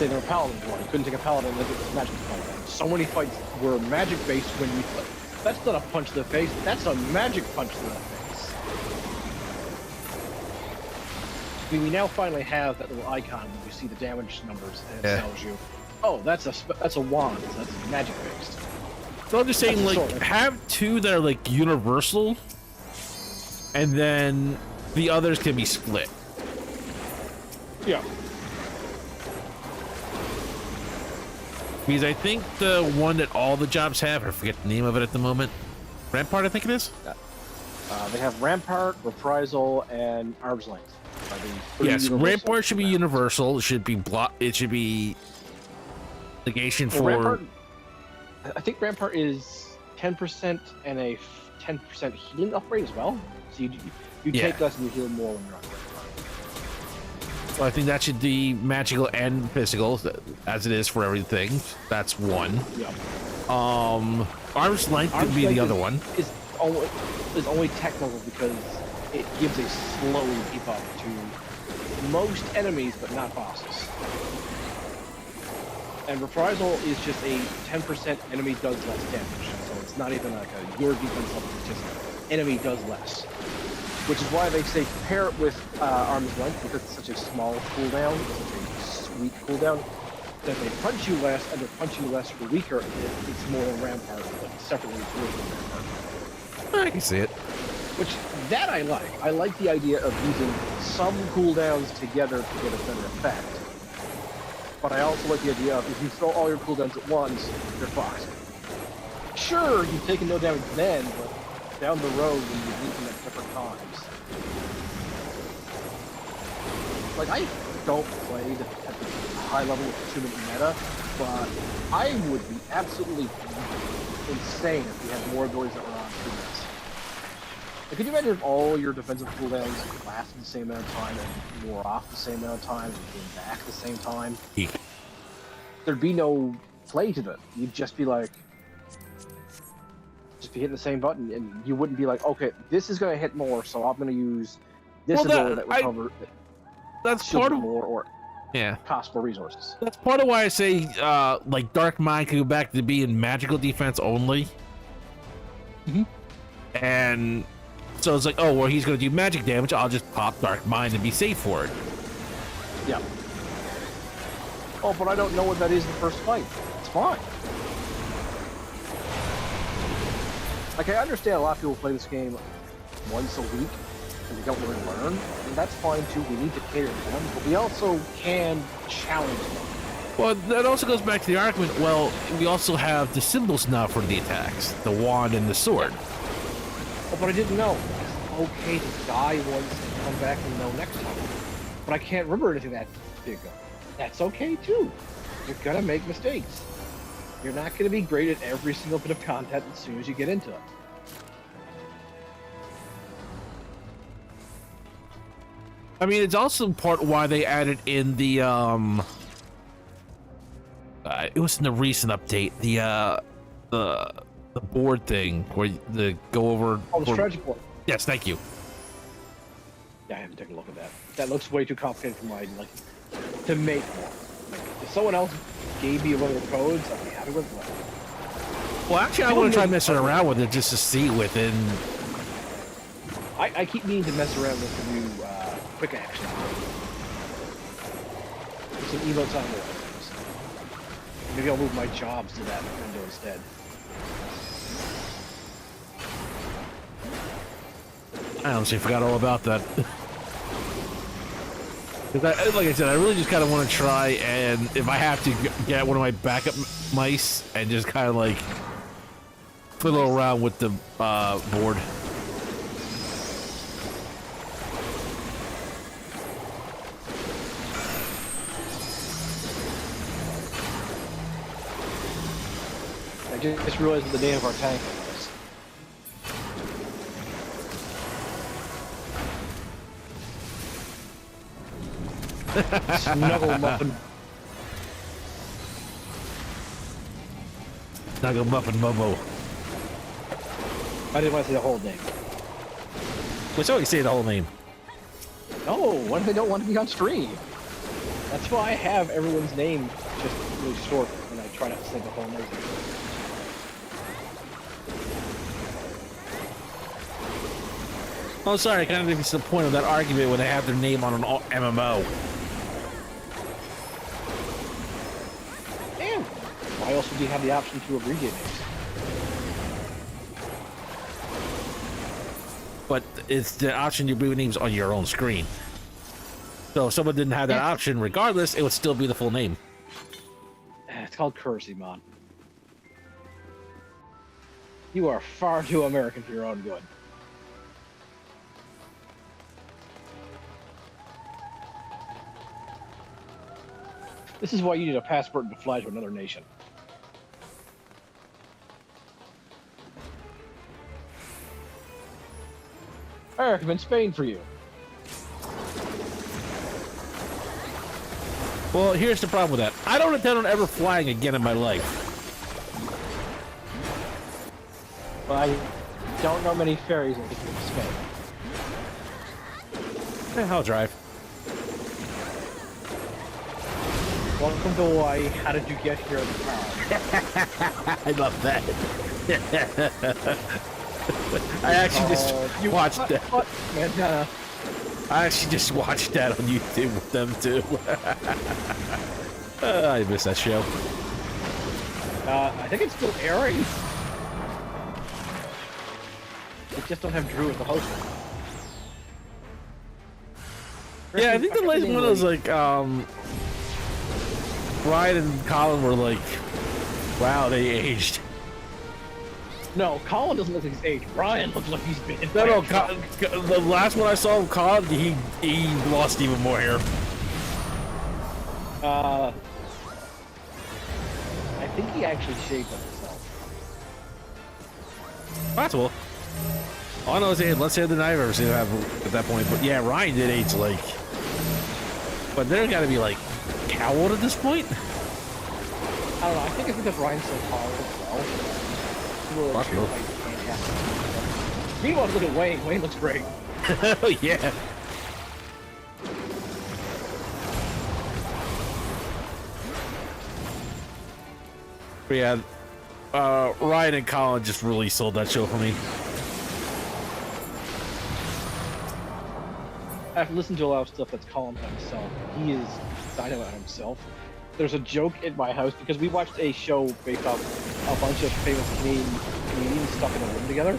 say they were paladins one. You couldn't take a paladin unless it was magic to fight them. So many fights were magic based when you. That's not a punch to the face. That's a magic punch to the face. I mean, we now finally have that little icon when you see the damage numbers, and it tells you, oh, that's a wand. So that's magic based. So I'm just saying, like, have two that are like universal, and then the others can be split. Yeah. Because I think the one that all the jobs have, I forget the name of it at the moment. Rampart, I think it is. They have Rampart, Reprisal, and Arm's Length. Yes, Rampart should be universal. It should be It should be negation for. Rampart, I think Rampart is 10% and a 10% healing upgrade as well. So you take less and you heal more when you're on Rampart. So I think that should be magical and physical, as it is for everything. That's one. Yeah. Arm's length could be the other one. Is only technical because it gives a slow debuff to most enemies, but not bosses. And Reprisal is just a 10% enemy does less damage. So it's not even like your defense level, it's just enemy does less. Which is why they say pair it with Arm's Length, because it's such a small cooldown, such a sweet cooldown, that they punch you less, and they're punching you less for weaker, it's more than Rampart, but separately it's worse than Rampart. I can see it. Which, that I like. I like the idea of using some cooldowns together to get a better effect. But I also like the idea of, if you throw all your cooldowns at once, you're fucked. Sure, you've taken no damage then, but down the road when you need them at different times. Like, I don't play at the high level with too many meta, but I would be absolutely insane if we had more abilities that were on 2 minutes. Like, could you imagine if all your defensive cooldowns lasted the same amount of time and wore off the same amount of time and came back at the same time? There'd be no play to them. You'd just be like, just be hitting the same button, and you wouldn't be like, okay, this is going to hit more, so I'm going to use this ability that would cover. That's part of more or yeah. cost more resources. That's part of why I say like Dark Mind can go back to being magical defense only. And so it's like, oh well, he's going to do magic damage. I'll just pop Dark Mind and be safe for it. Yeah. Oh, but I don't know what that is in the first fight. It's fine. Like, I understand a lot of people play this game once a week and they don't really learn, and that's fine too. We need to cater to them, but we also can challenge them. Well, that also goes back to the argument. Well, we also have the symbols now for the attacks, the wand and the sword. Oh, but I didn't know. It's okay to die once and come back and know next time. But I can't remember anything that big. That's okay too. You're gonna make mistakes. You're not going to be great at every single bit of content as soon as you get into it. I mean, it's also part why they added in the it was in the recent update, the board thing where the go over. Oh, the strategy board. Yes, thank you. Yeah, I haven't taken a look at that. That looks way too complicated for my to make one. If someone else gave me one of the codes, I'd be happy with it. Well, actually, I want to try messing around with it just to see within. I keep meaning to mess around with the new quick action. There's some emotes on there. Maybe I'll move my jobs to that window instead. I honestly forgot all about that. Like I said, I really just kind of want to try, and if I have to get one of my backup mice and just kind of like fiddle around with the board. I just realized what the name of our tank is. Snuggle Muffin. Snuggle Muffin Momo. I didn't want to say the whole name. Let's always say the whole name. No, what if they don't want to be on stream? That's why I have everyone's name just really short, and I try not to say the whole name. Oh, sorry, I kind of think it's the point of that argument when they have their name on an MMO. And why else would you have the option to abbreviate names? But it's the option to abbreviate names on your own screen. So if someone didn't have that option, regardless, it would still be the full name. It's called courtesy, Mon. You are far too American for your own good. This is why you need a passport to fly to another nation. I recommend Spain for you. Well, here's the problem with that. I don't intend on ever flying again in my life. But I don't know many ferries in Spain. I'll drive. Welcome to Hawaii. How did you get here in the car? I love that. I actually just watched that. Man, I actually just watched that on YouTube with them too. I miss that show. I think it's still airing. They just don't have Drew as the host. Yeah, I think the latest one was like, Brian and Colin were like, wow, they aged. No, Colin doesn't look like he's aged. Brian looks like he's been. No, the last one I saw of Colin, he lost even more hair. I think he actually shaved himself. Possible. All I know is less hair than I've ever seen him have at that point. But yeah, Ryan did age like. But they're got to be like, how old at this point? I don't know. I think it's because Ryan's so tall as well. Possible. Meanwhile, look at Wayne. Wayne looks great. Oh yeah. But yeah, Ryan and Colin just really sold that show for me. I've listened to a lot of stuff that's Colin by himself. He is dynamite himself. There's a joke in my house because we watched a show based off a bunch of famous comedians stuck in a room together.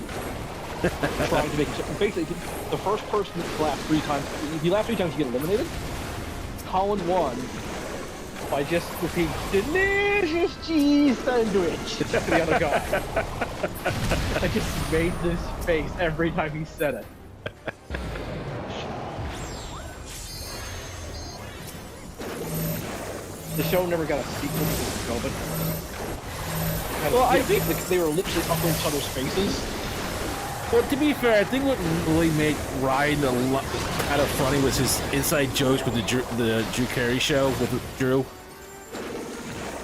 Trying to make it, basically the first person to laugh 3 times. If you laugh 3 times, you get eliminated. Colin won by just repeating delicious cheese sandwich to the other guy. I just made this face every time he said it. The show never got a sequel because of COVID. Well, I think they were literally up in each other's faces. Well, to be fair, I think what really made Ryan a lot kind of funny was his inside jokes with the Drew Carey show with Drew.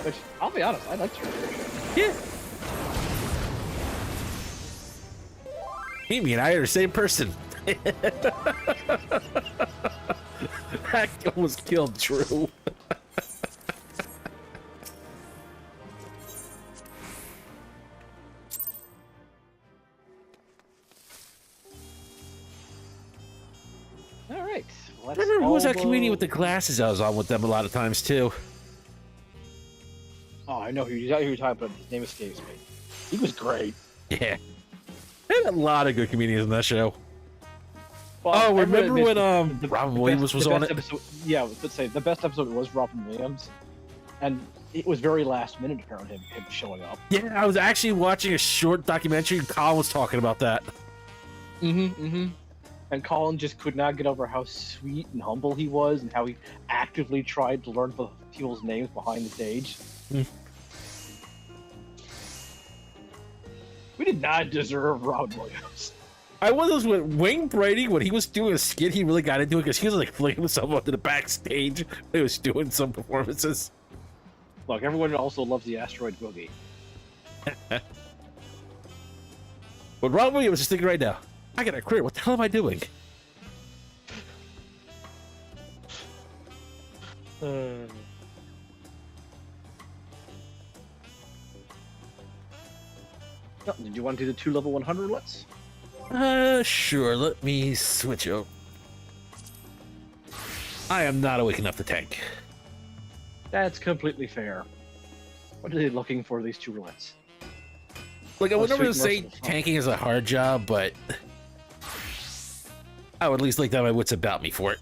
Which, I'll be honest, I like Drew Carey show. Yeah. Me and I are the same person. That almost killed Drew. Remember who was that comedian with the glasses I was on with them a lot of times too? Oh, I know who you're talking about. His name escapes me. He was great. Yeah. They had a lot of good comedians in that show. Well, oh, remember when Robin Williams was on it? Episode, yeah, let's say the best episode was Robin Williams, and it was very last minute apparently him showing up. Yeah, I was actually watching a short documentary and Colin was talking about that. And Colin just could not get over how sweet and humble he was and how he actively tried to learn the people's names behind the stage. We did not deserve Robin Williams. I was with Wayne Brady when he was doing a skit. He really got into it because he was like flinging himself onto the backstage when he was doing some performances. Look, everyone also loves the Asteroid Boogie. But Robin Williams is thinking right now, I got a career. What the hell am I doing? Oh, did you want to do the 2 level 100 roulettes? Sure. Let me switch up. I am not awake enough to tank. That's completely fair. What are they looking for, these 2 roulettes? Like, I would never sweet say merciful. tanking is a hard job, but I would at least like to have my wits about me for it.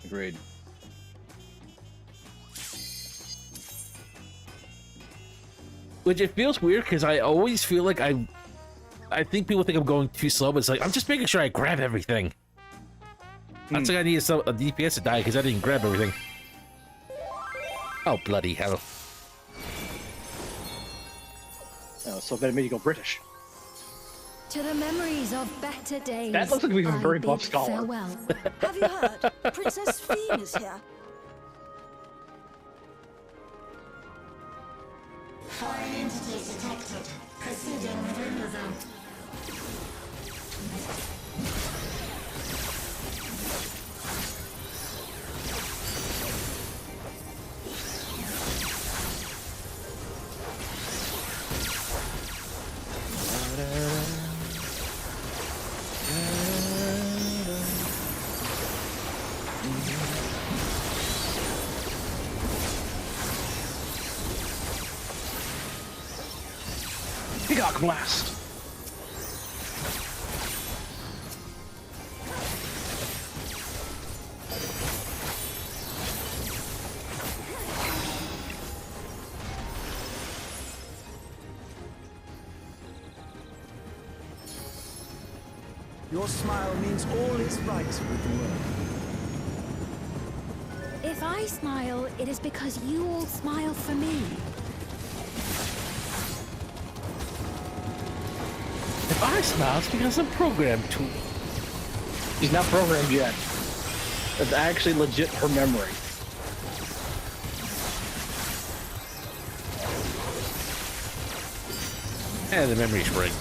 Agreed. Which it feels weird because I always feel like I think people think I'm going too slow, but it's like I'm just making sure I grab everything. That's like I need a DPS to die because I didn't grab everything. Oh bloody hell! Oh, so that made you go British. To the memories of better days. That looks like we have a I very buff bid scholar. Farewell. Have you heard? Princess Fiend is here. Foreign entities detected. Proceeding with removal. Peacock Blast! Your smile means all is right with the world. If I smile, it is because you all smile for me. If I smile, it's because I'm programmed to. He's not programmed yet. That's actually legit her memory. And the memory's rigged.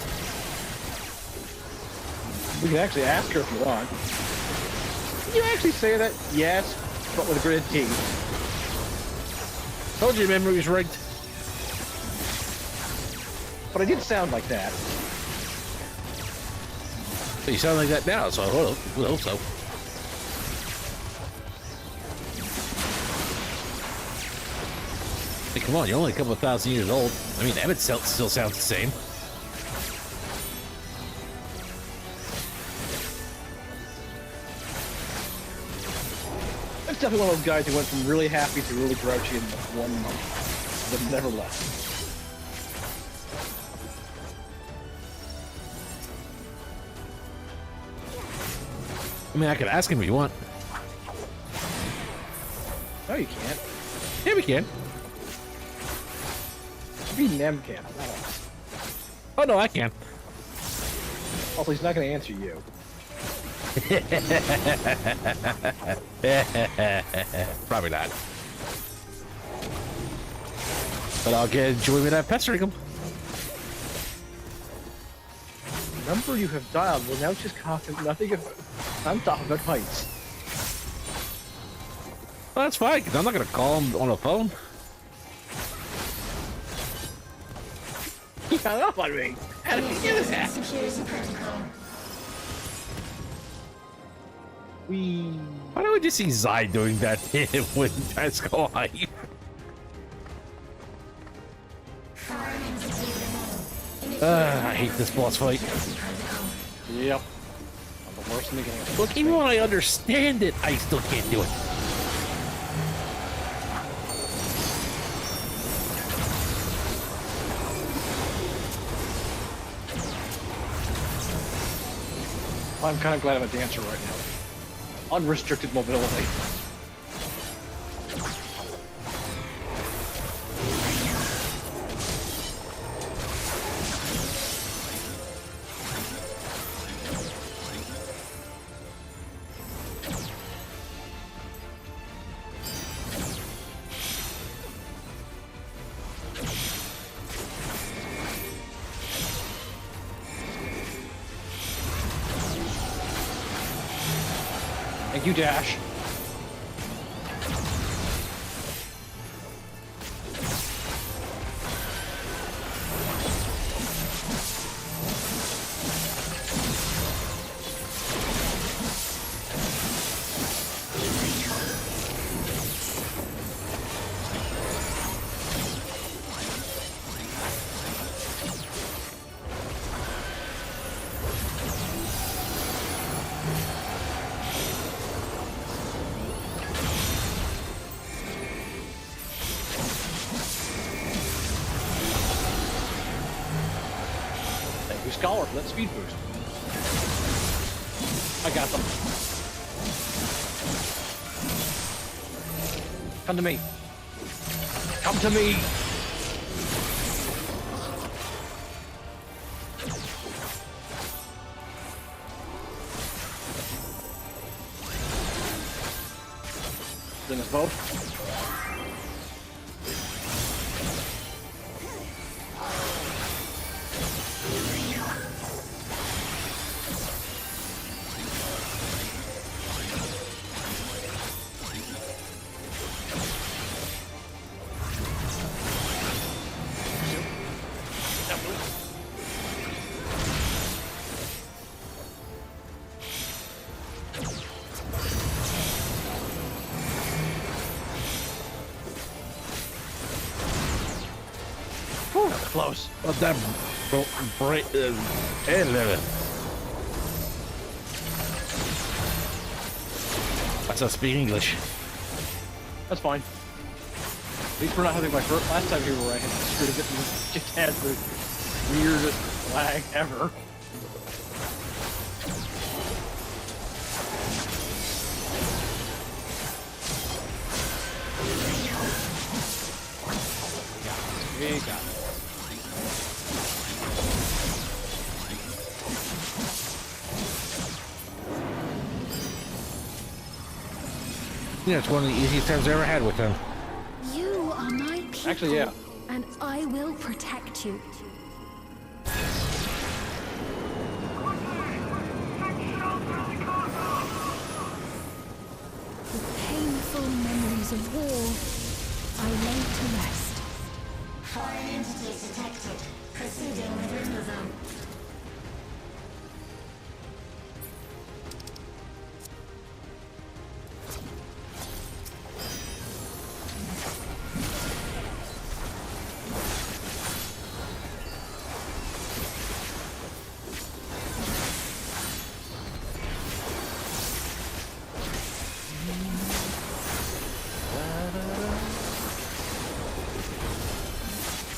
We can actually ask her if you want. Did you actually say that? Yes, but with gritted teeth. Told you the memory's rigged. But I did sound like that. But you sound like that now, so I hope so. Hey, come on, you're only a couple of thousand years old. I mean, Emmett still sounds the same. That's definitely one of those guys who went from really happy to really grouchy in 1 month. But never left. I mean, I could ask him if you want. No, you can't. Yeah, we can. Should be Nem can, not us. Oh, no, I can. Also, he's not going to answer you. Probably not. But I'll get enjoyment out of pestering him. The number you have dialed will now just cost nothing of. I'm talking about heights. Well, that's fine, because I'm not going to call him on the phone. He hung up on me. How did he do that? Security protocol. Why don't we just see Zai doing that to him when that's going? Foreign entity removed. I hate this boss fight. Yep. I'm the worst in the game. Look, even when I understand it, I still can't do it. I'm kind of glad I'm a dancer right now. Unrestricted mobility. Thank you, Dash. You scholar for that speed boost. I got them. Come to me. Come to me. Bring us both. Whew, that was close. Well, that break. That's not speak English. That's fine. At least we're not having my first last time here where I had screwed a bit and just had the weirdest lag ever. We got it. Yeah, it's one of the easiest times I ever had with him. You are my people. Actually, yeah. And I will protect you. The painful memories of war I lay to rest. Foreign entities detected. Proceeding with removal.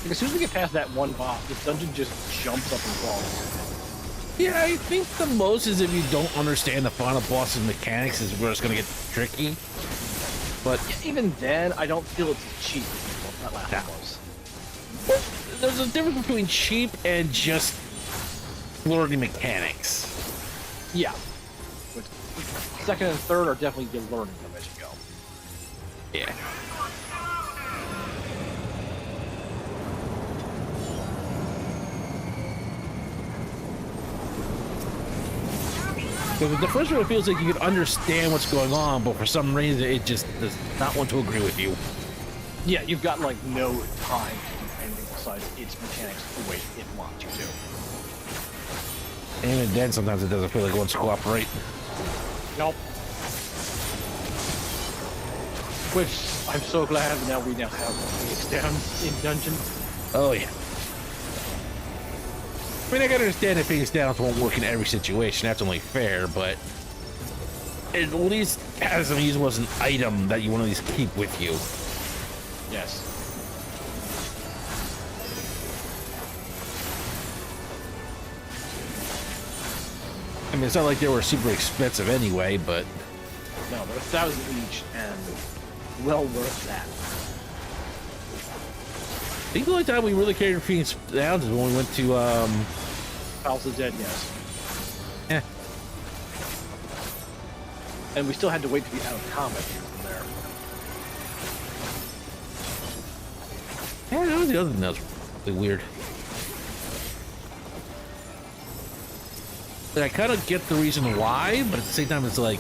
Like, as soon as we get past that one boss, this dungeon just jumps up and falls. Yeah, I think the most is if you don't understand the final boss's mechanics is where it's gonna get tricky. But Even then, I don't feel it's as cheap as that last one was. there's a difference between cheap and just learning mechanics. Yeah. But second and third are definitely good learning them as you go. Yeah. Because the first one, it feels like you can understand what's going on, but for some reason, it just does not want to agree with you. Yeah, you've got like no time to do anything besides its mechanics the way it wants you to. And even then, sometimes it doesn't feel like it wants to cooperate. Nope. Which I'm so glad now we now have Phoenix down in dungeon. Oh, yeah. I mean, I can understand that Phoenix Downs won't work in every situation. That's only fair, but at least has them usable as an item that you want to at least keep with you. Yes. I mean, it's not like they were super expensive anyway, but No, they're 1,000 each and well worth that. I think the only time we really carried Phoenix Downs is when we went to, Palace of the Dead, yes. eh. And we still had to wait to be out of combat here from there. Yeah, that was the other thing that was really weird. Like, I kind of get the reason why, but at the same time, it's like,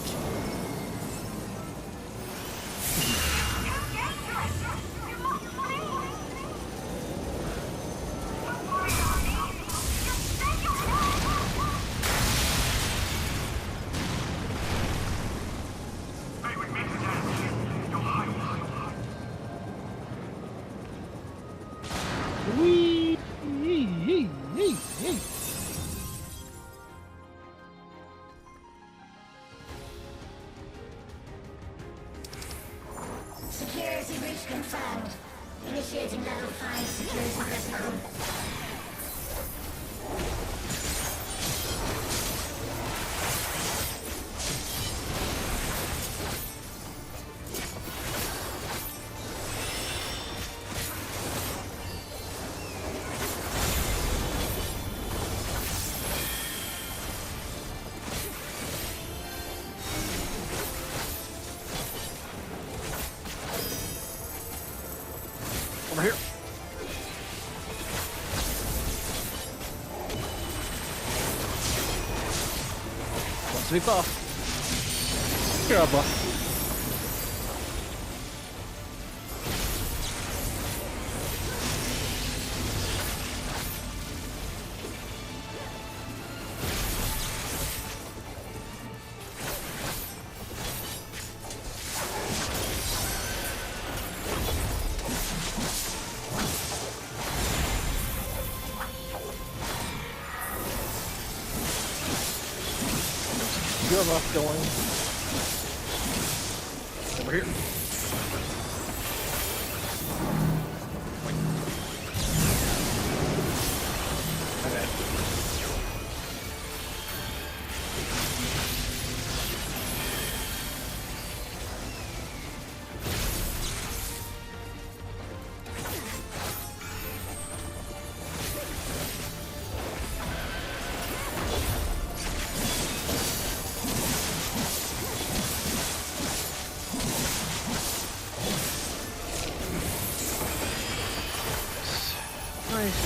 specific buff. You're up, buff. Your buff going. Over here. My bad. Nice.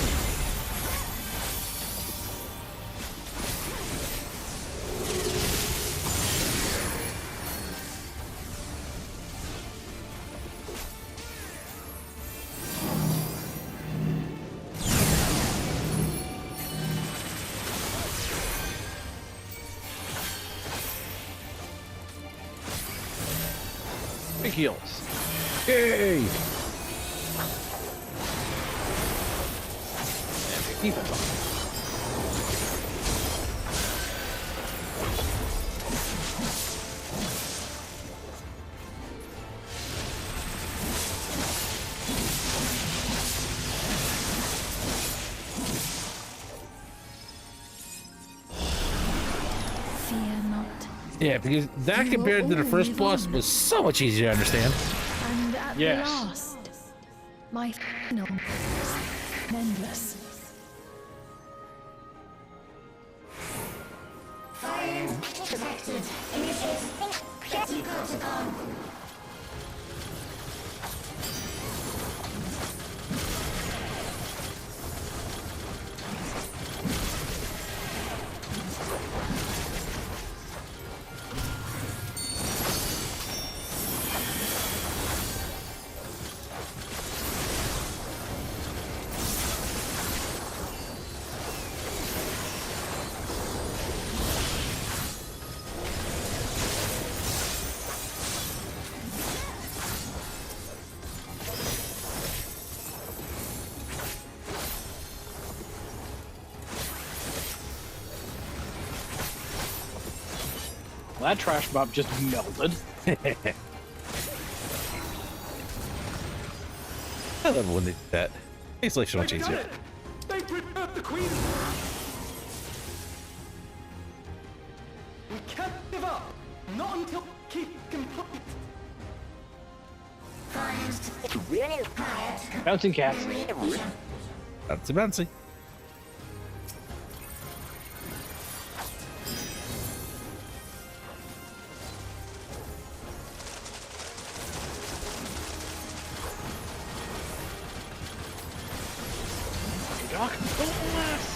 Big heals. Yay! And big defense on. Fear not. Yeah, because that compared to the first boss was so much easier to understand. And at Yes. last, my final endless. Fire detected. Initiate safety protocol. Well, that trash mob just melted. I love when they do that. Makes life so much easier. They prepared the queen. We can't give up. Not until keep complete. Bouncing cats. Bouncy, bouncy. Doc, don't last.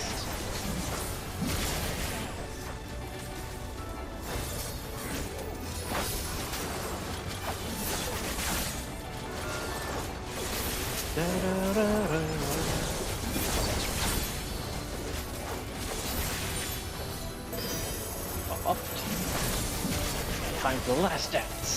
Up. Time for the last dance.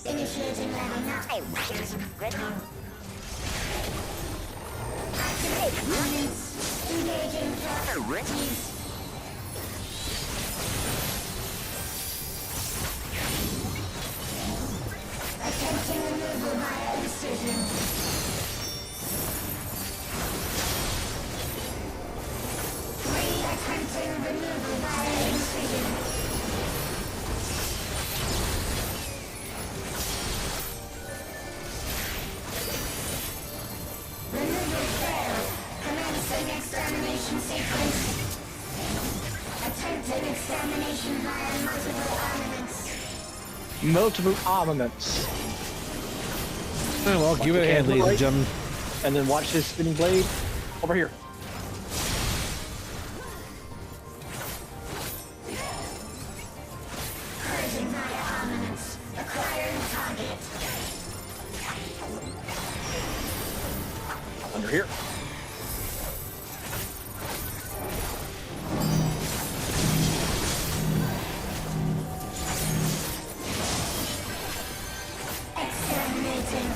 Initiating level 9. Activate units. Engaging priorities. Attempting removal via incision. Attempting removal via incision. Extermination via multiple armaments. Multiple armaments. Oh, well, give it a hand, ladies and gentlemen. And then watch this spinning blade over here. Purging via armaments. Acquiring target. Under here. Exterminating.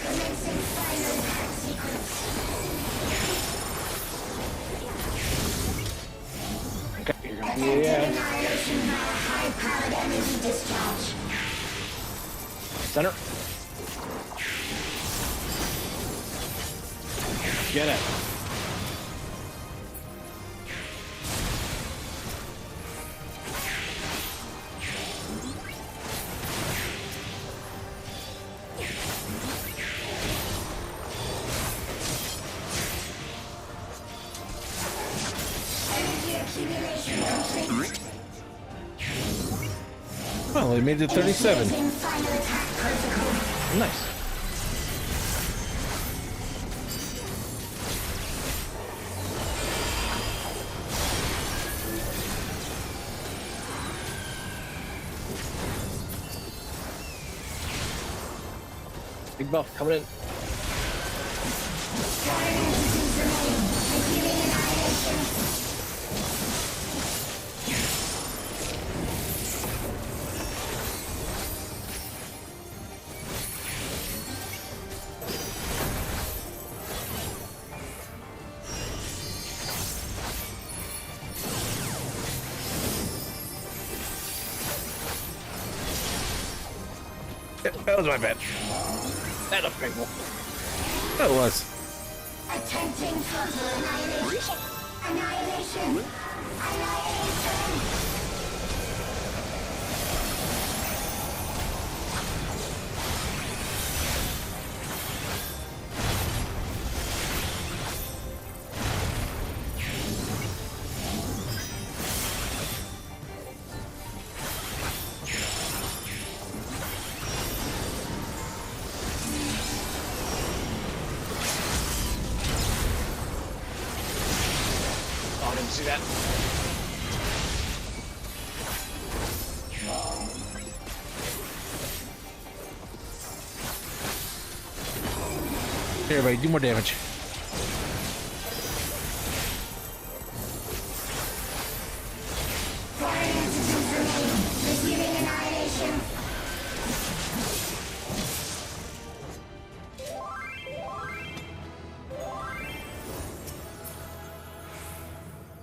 Commencing final attack sequence. Okay, here comes the end. Annihilation via high-powered energy discharge. Center. Get it. Energy accumulation complete. Well, we made it 37. Initiating final attack protocol. Nice. Big buff coming in. That was my bad. That looked painful. That was. Attempting total annihilation. Annihilation. Annihilation. Oh, I didn't see that. Here, everybody, do more damage. Receiving annihilation.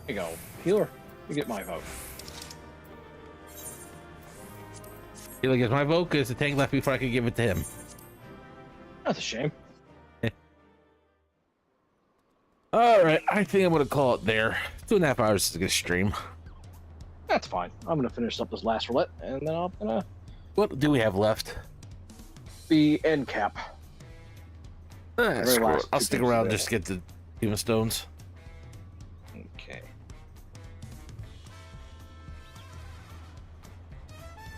There you go. Healer, you get my vote. You look at my vote because the tank left before I could give it to him. That's a shame. All right, I think I'm gonna call it there. 2.5 hours is a good stream. That's fine. I'm gonna finish up this last roulette, and then I'm gonna What do we have left? be end cap. Very Screw it. last I'll two stick things around today. just to get the demon stones. Okay.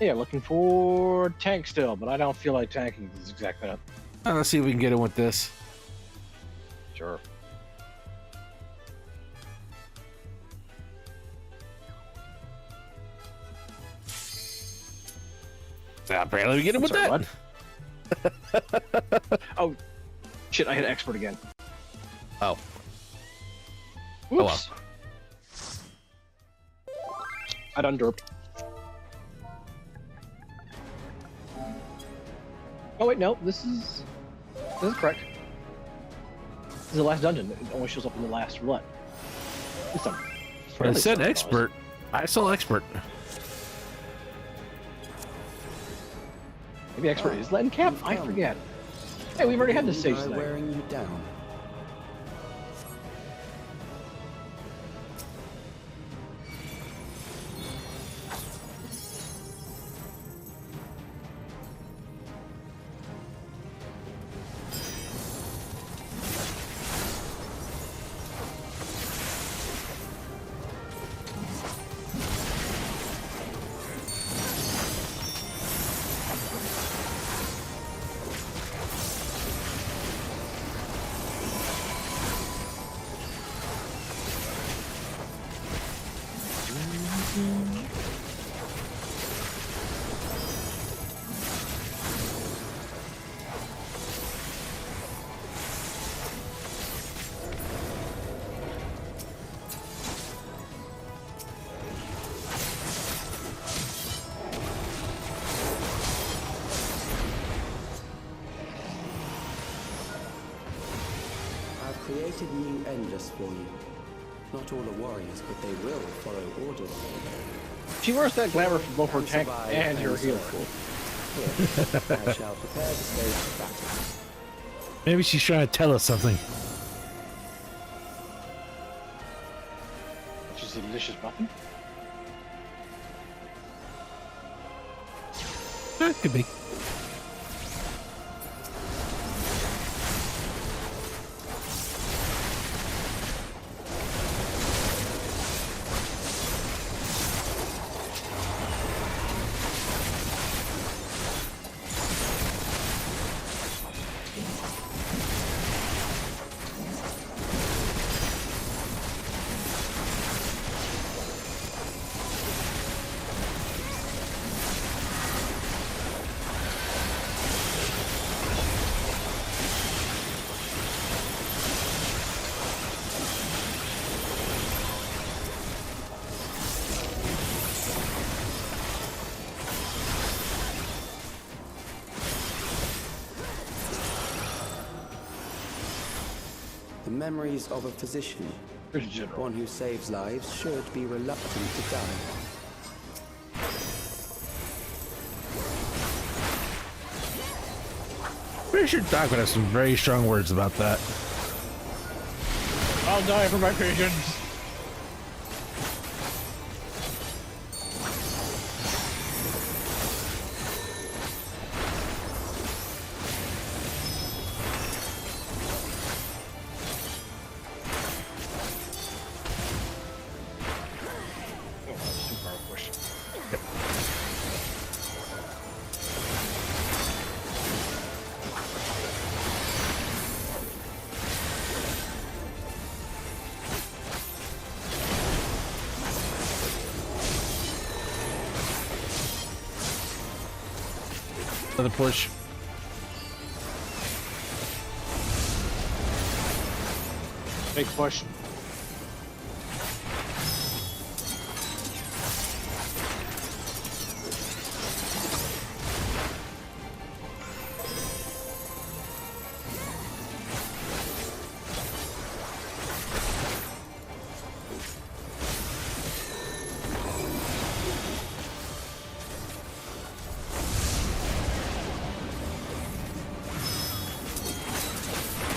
Yeah, looking for tank still, but I don't feel like tanking this exact minute. Let's see if we can get in with this. Sure. Apparently we get in with Sorry, that. what? Oh, shit! I hit expert again. Oh. Whoops. I done derp. Oh wait, no. This is correct. This is the last dungeon. It only shows up in the last roulette. It's a It fairly said surprise. expert. I saw expert. Maybe expert is letting cap. I forget. Hey, we've already had this stage tonight. Wearing you down. created new endless for you. Not all are warriors, but they will follow orders. She wears that glamour for both her tank Survive and her so healer. forth. Here, I shall prepare the stage for battle. Maybe she's trying to tell us something. She's a delicious muffin. That could be. The memories of a physician. Pretty general. One who saves lives should be reluctant to die. Pretty sure Doc would have some very strong words about that. I'll die for my patients. Oh, that's too far a push. Another push. Big push.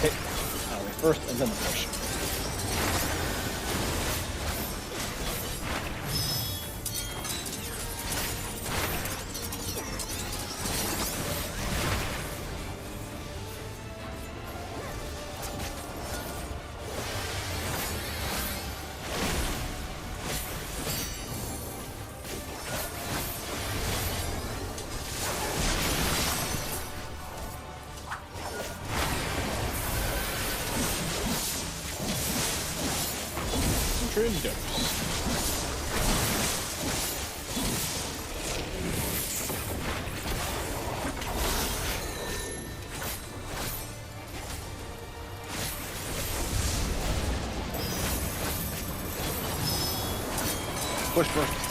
Okay. First and then the push. Concentrated dose. Push first.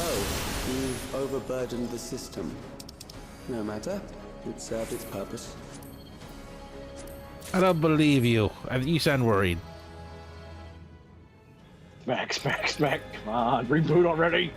Oh, you've overburdened the system. No matter. It served its purpose. I don't believe you. You sound worried. Smack, smack, smack. Come on, reboot already.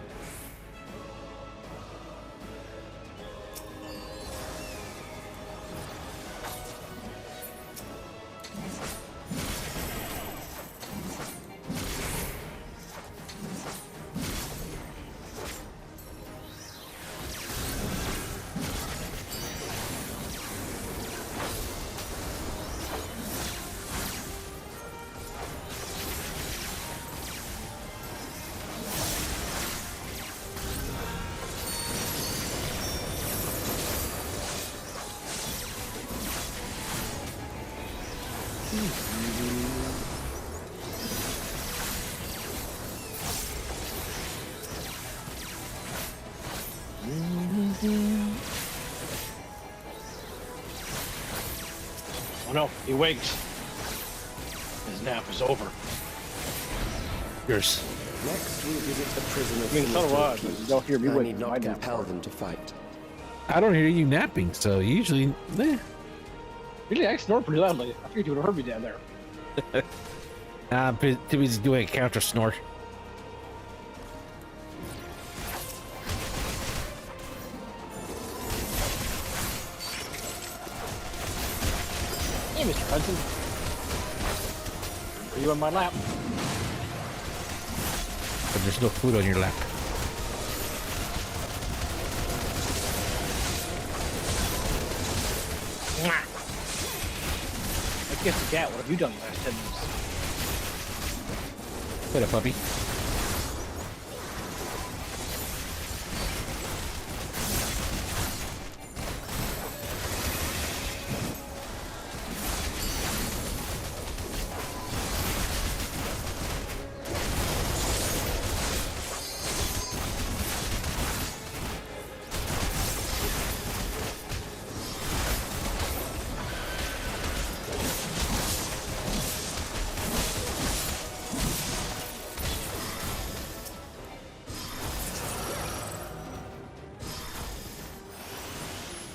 no, he wakes. His nap is over. Yours. Next, we visit a prison of I mean, so do I, sinister but you don't hear me I waking need my not nap compel for. them to fight. I don't hear you napping, so usually, Really, I snore pretty loudly. I figured you would have heard me down there. I'm too busy doing a counter snort. Hey, Mr. Hudson. Are you on my lap? But there's no food on your lap. I guess the cat. What have you done the last 10 minutes? What up, puppy?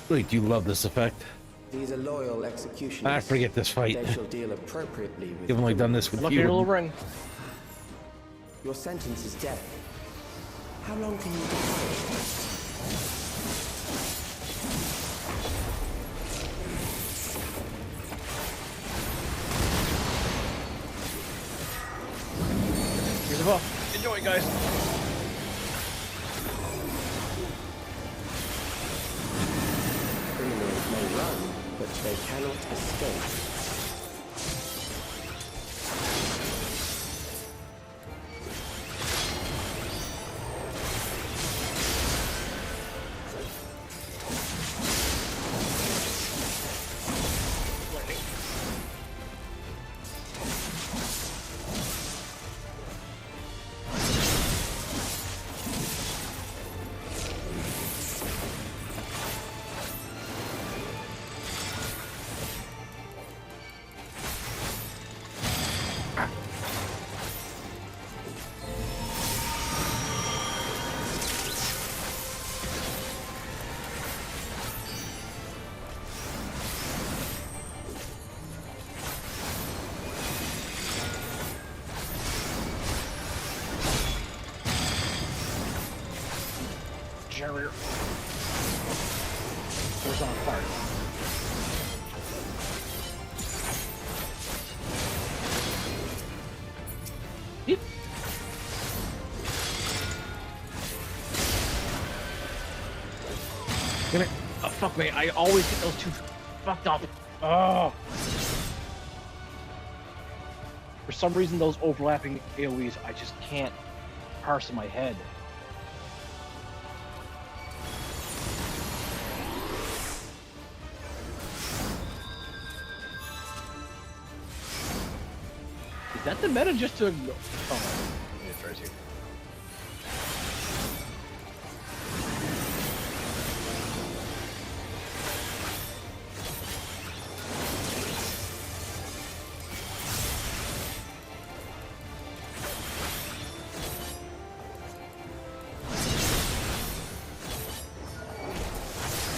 Really do love this effect. These are loyal executioners. I forget this fight. They shall deal appropriately with You've only done this with Look at your little you. ring. Your sentence is death. How long can you defy? Here's the buff. Enjoy, guys. Criminals may run, but they cannot escape. Jerry. Where's on fire? Yep. Damn it. Oh, fuck me. I always get those two fucked up. Oh. For some reason, those overlapping AoEs, I just can't parse in my head. Is that the meta just to... Oh, it's right here.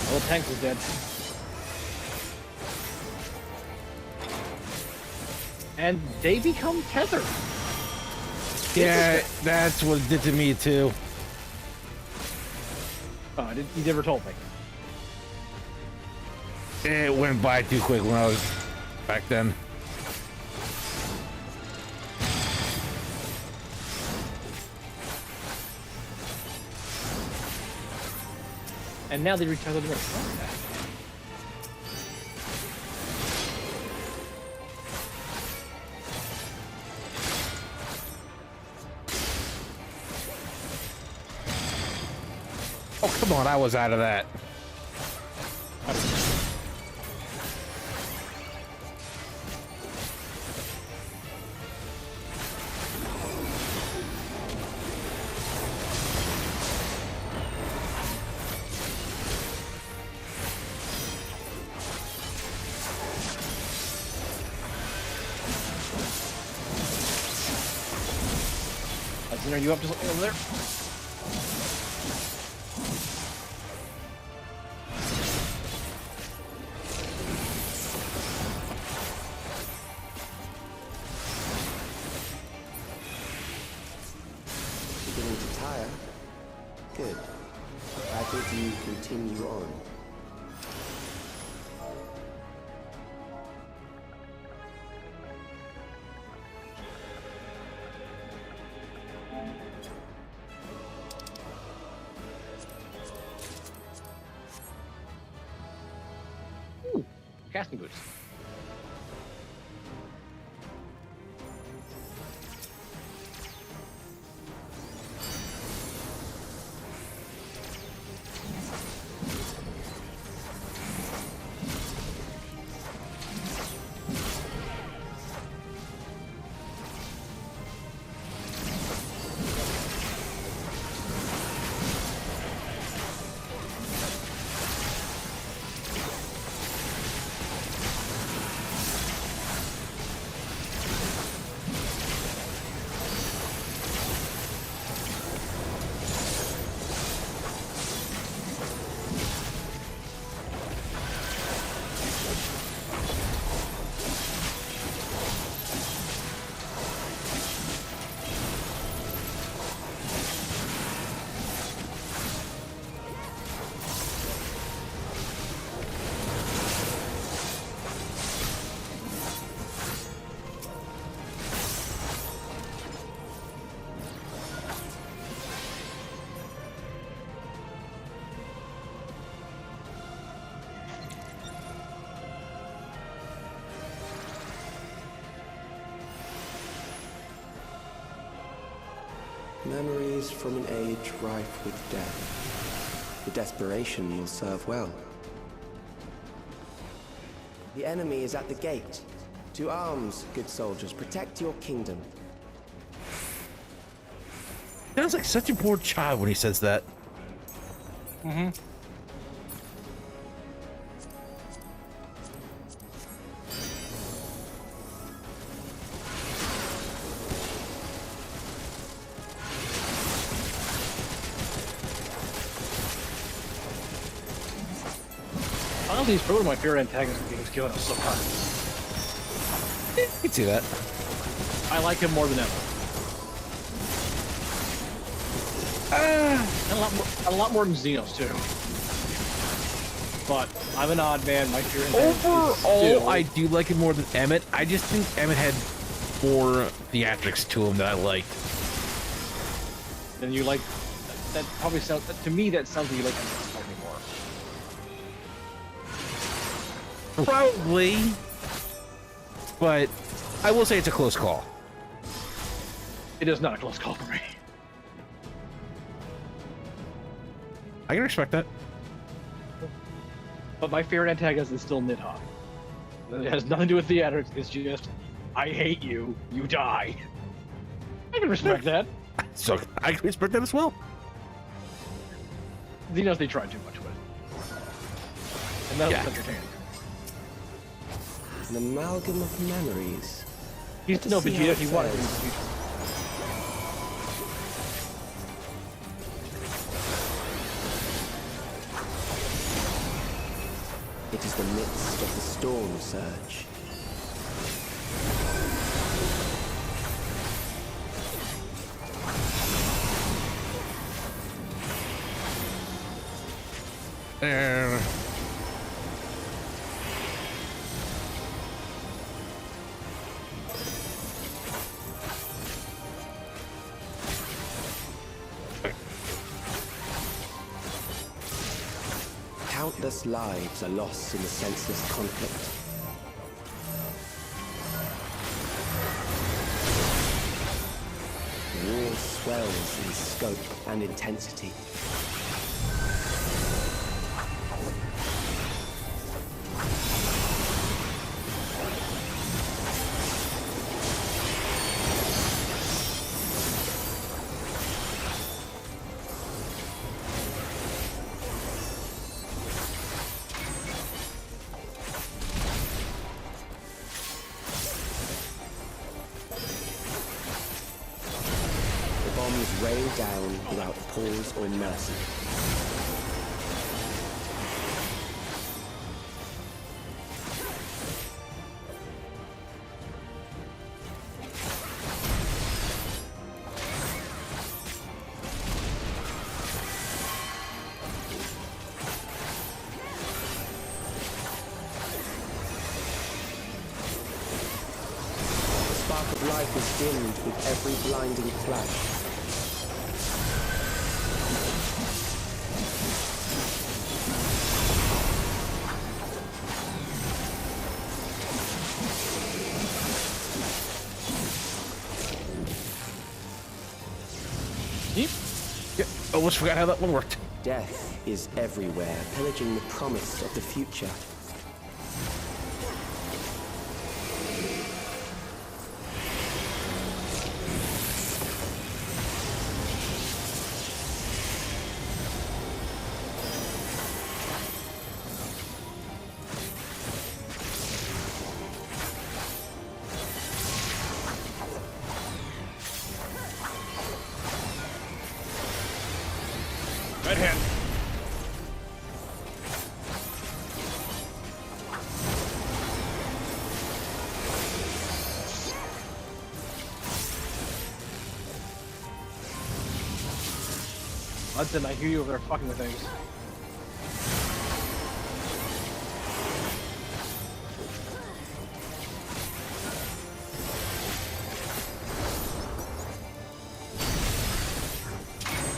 Well, the tank is dead. And they become tethered. Yeah, that's what it did to me too. Oh, you never told me. It went by too quick when I was back then. And now they retether the rest. Oh, come on, I was out of that. Are you up to something over there? Beginning to tire? Good. I bid you continue on. Casting boots. Memories from an age rife with death. The desperation will serve well. The enemy is at the gate. To arms, good soldiers. Protect your kingdom. Sounds like such a poor child when he says that. Mm-hmm. Honestly, he's probably my favorite antagonist in games killing us so far. You can see that. I like him more than ever. And a lot more than Xenos too. But I'm an odd man. My favorite antagonist is Overall, still... I do like it more than Emmett. I just think Emmett had more theatrics to him that I liked. Then you like that probably sounds to me that sounds like you like him slightly more. Probably. But I will say it's a close call. It is not a close call for me. I can respect that. But my favorite antagonist is still Nidhogg. It has nothing to do with theatrics. It's just, I hate you. You die. I can respect that. So I can respect that as well. Xenos, they tried too much with. And that was entertaining. An amalgam of memories. He's no Vegeta if he wanted to be Vegeta. It is the midst of the storm surge. Countless lives are lost in the senseless conflict. The war swells in scope and intensity. bombs rain down without pause or mercy. The spark of life is dimmed with every blinding flash. Yeah, almost forgot how that one worked. Death is everywhere, pillaging the promise of the future. Red hand. Hudson, I hear you over there fucking with things.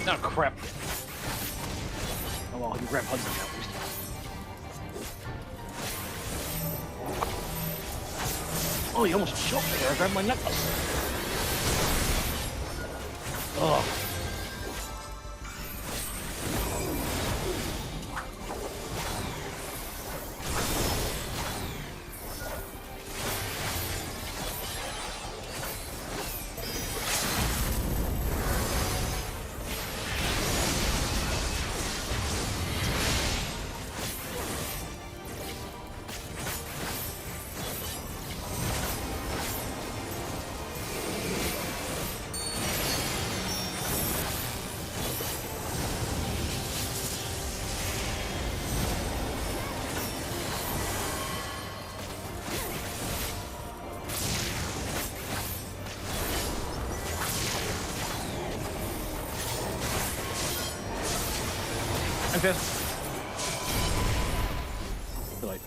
Oh crap. Oh well, you can grab Hudson now, at least. Oh, you almost choked me there. I grabbed my necklace. Ugh. I'm pissed. Too late.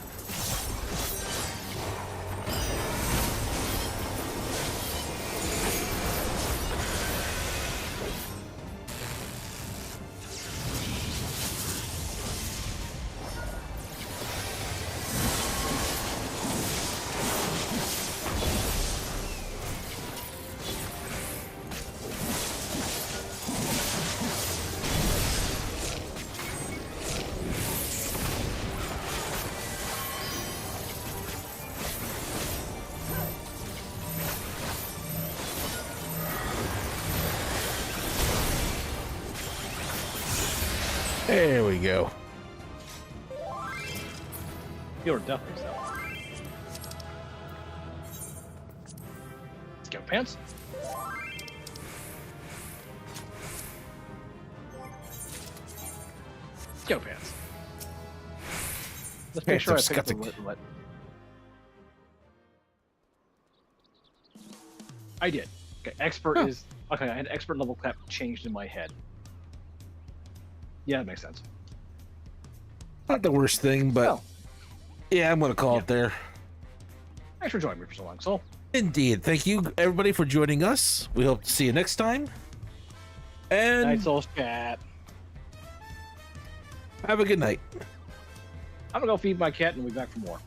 There we go. You're definitely so. Let's go, pants. Let's go, pants. Let's make Hey, sure I some pick up the skeptic. what. I did. Okay, expert is okay. I had expert level cap changed in my head. Yeah, that makes sense. Not the worst thing, but Oh. yeah, I'm gonna call it there. Thanks for joining me for so long, Soul. Indeed. Thank you, everybody, for joining us. We hope to see you next time. And Night, Soul chat. have a good night. I'm gonna go feed my cat and we'll be back for more.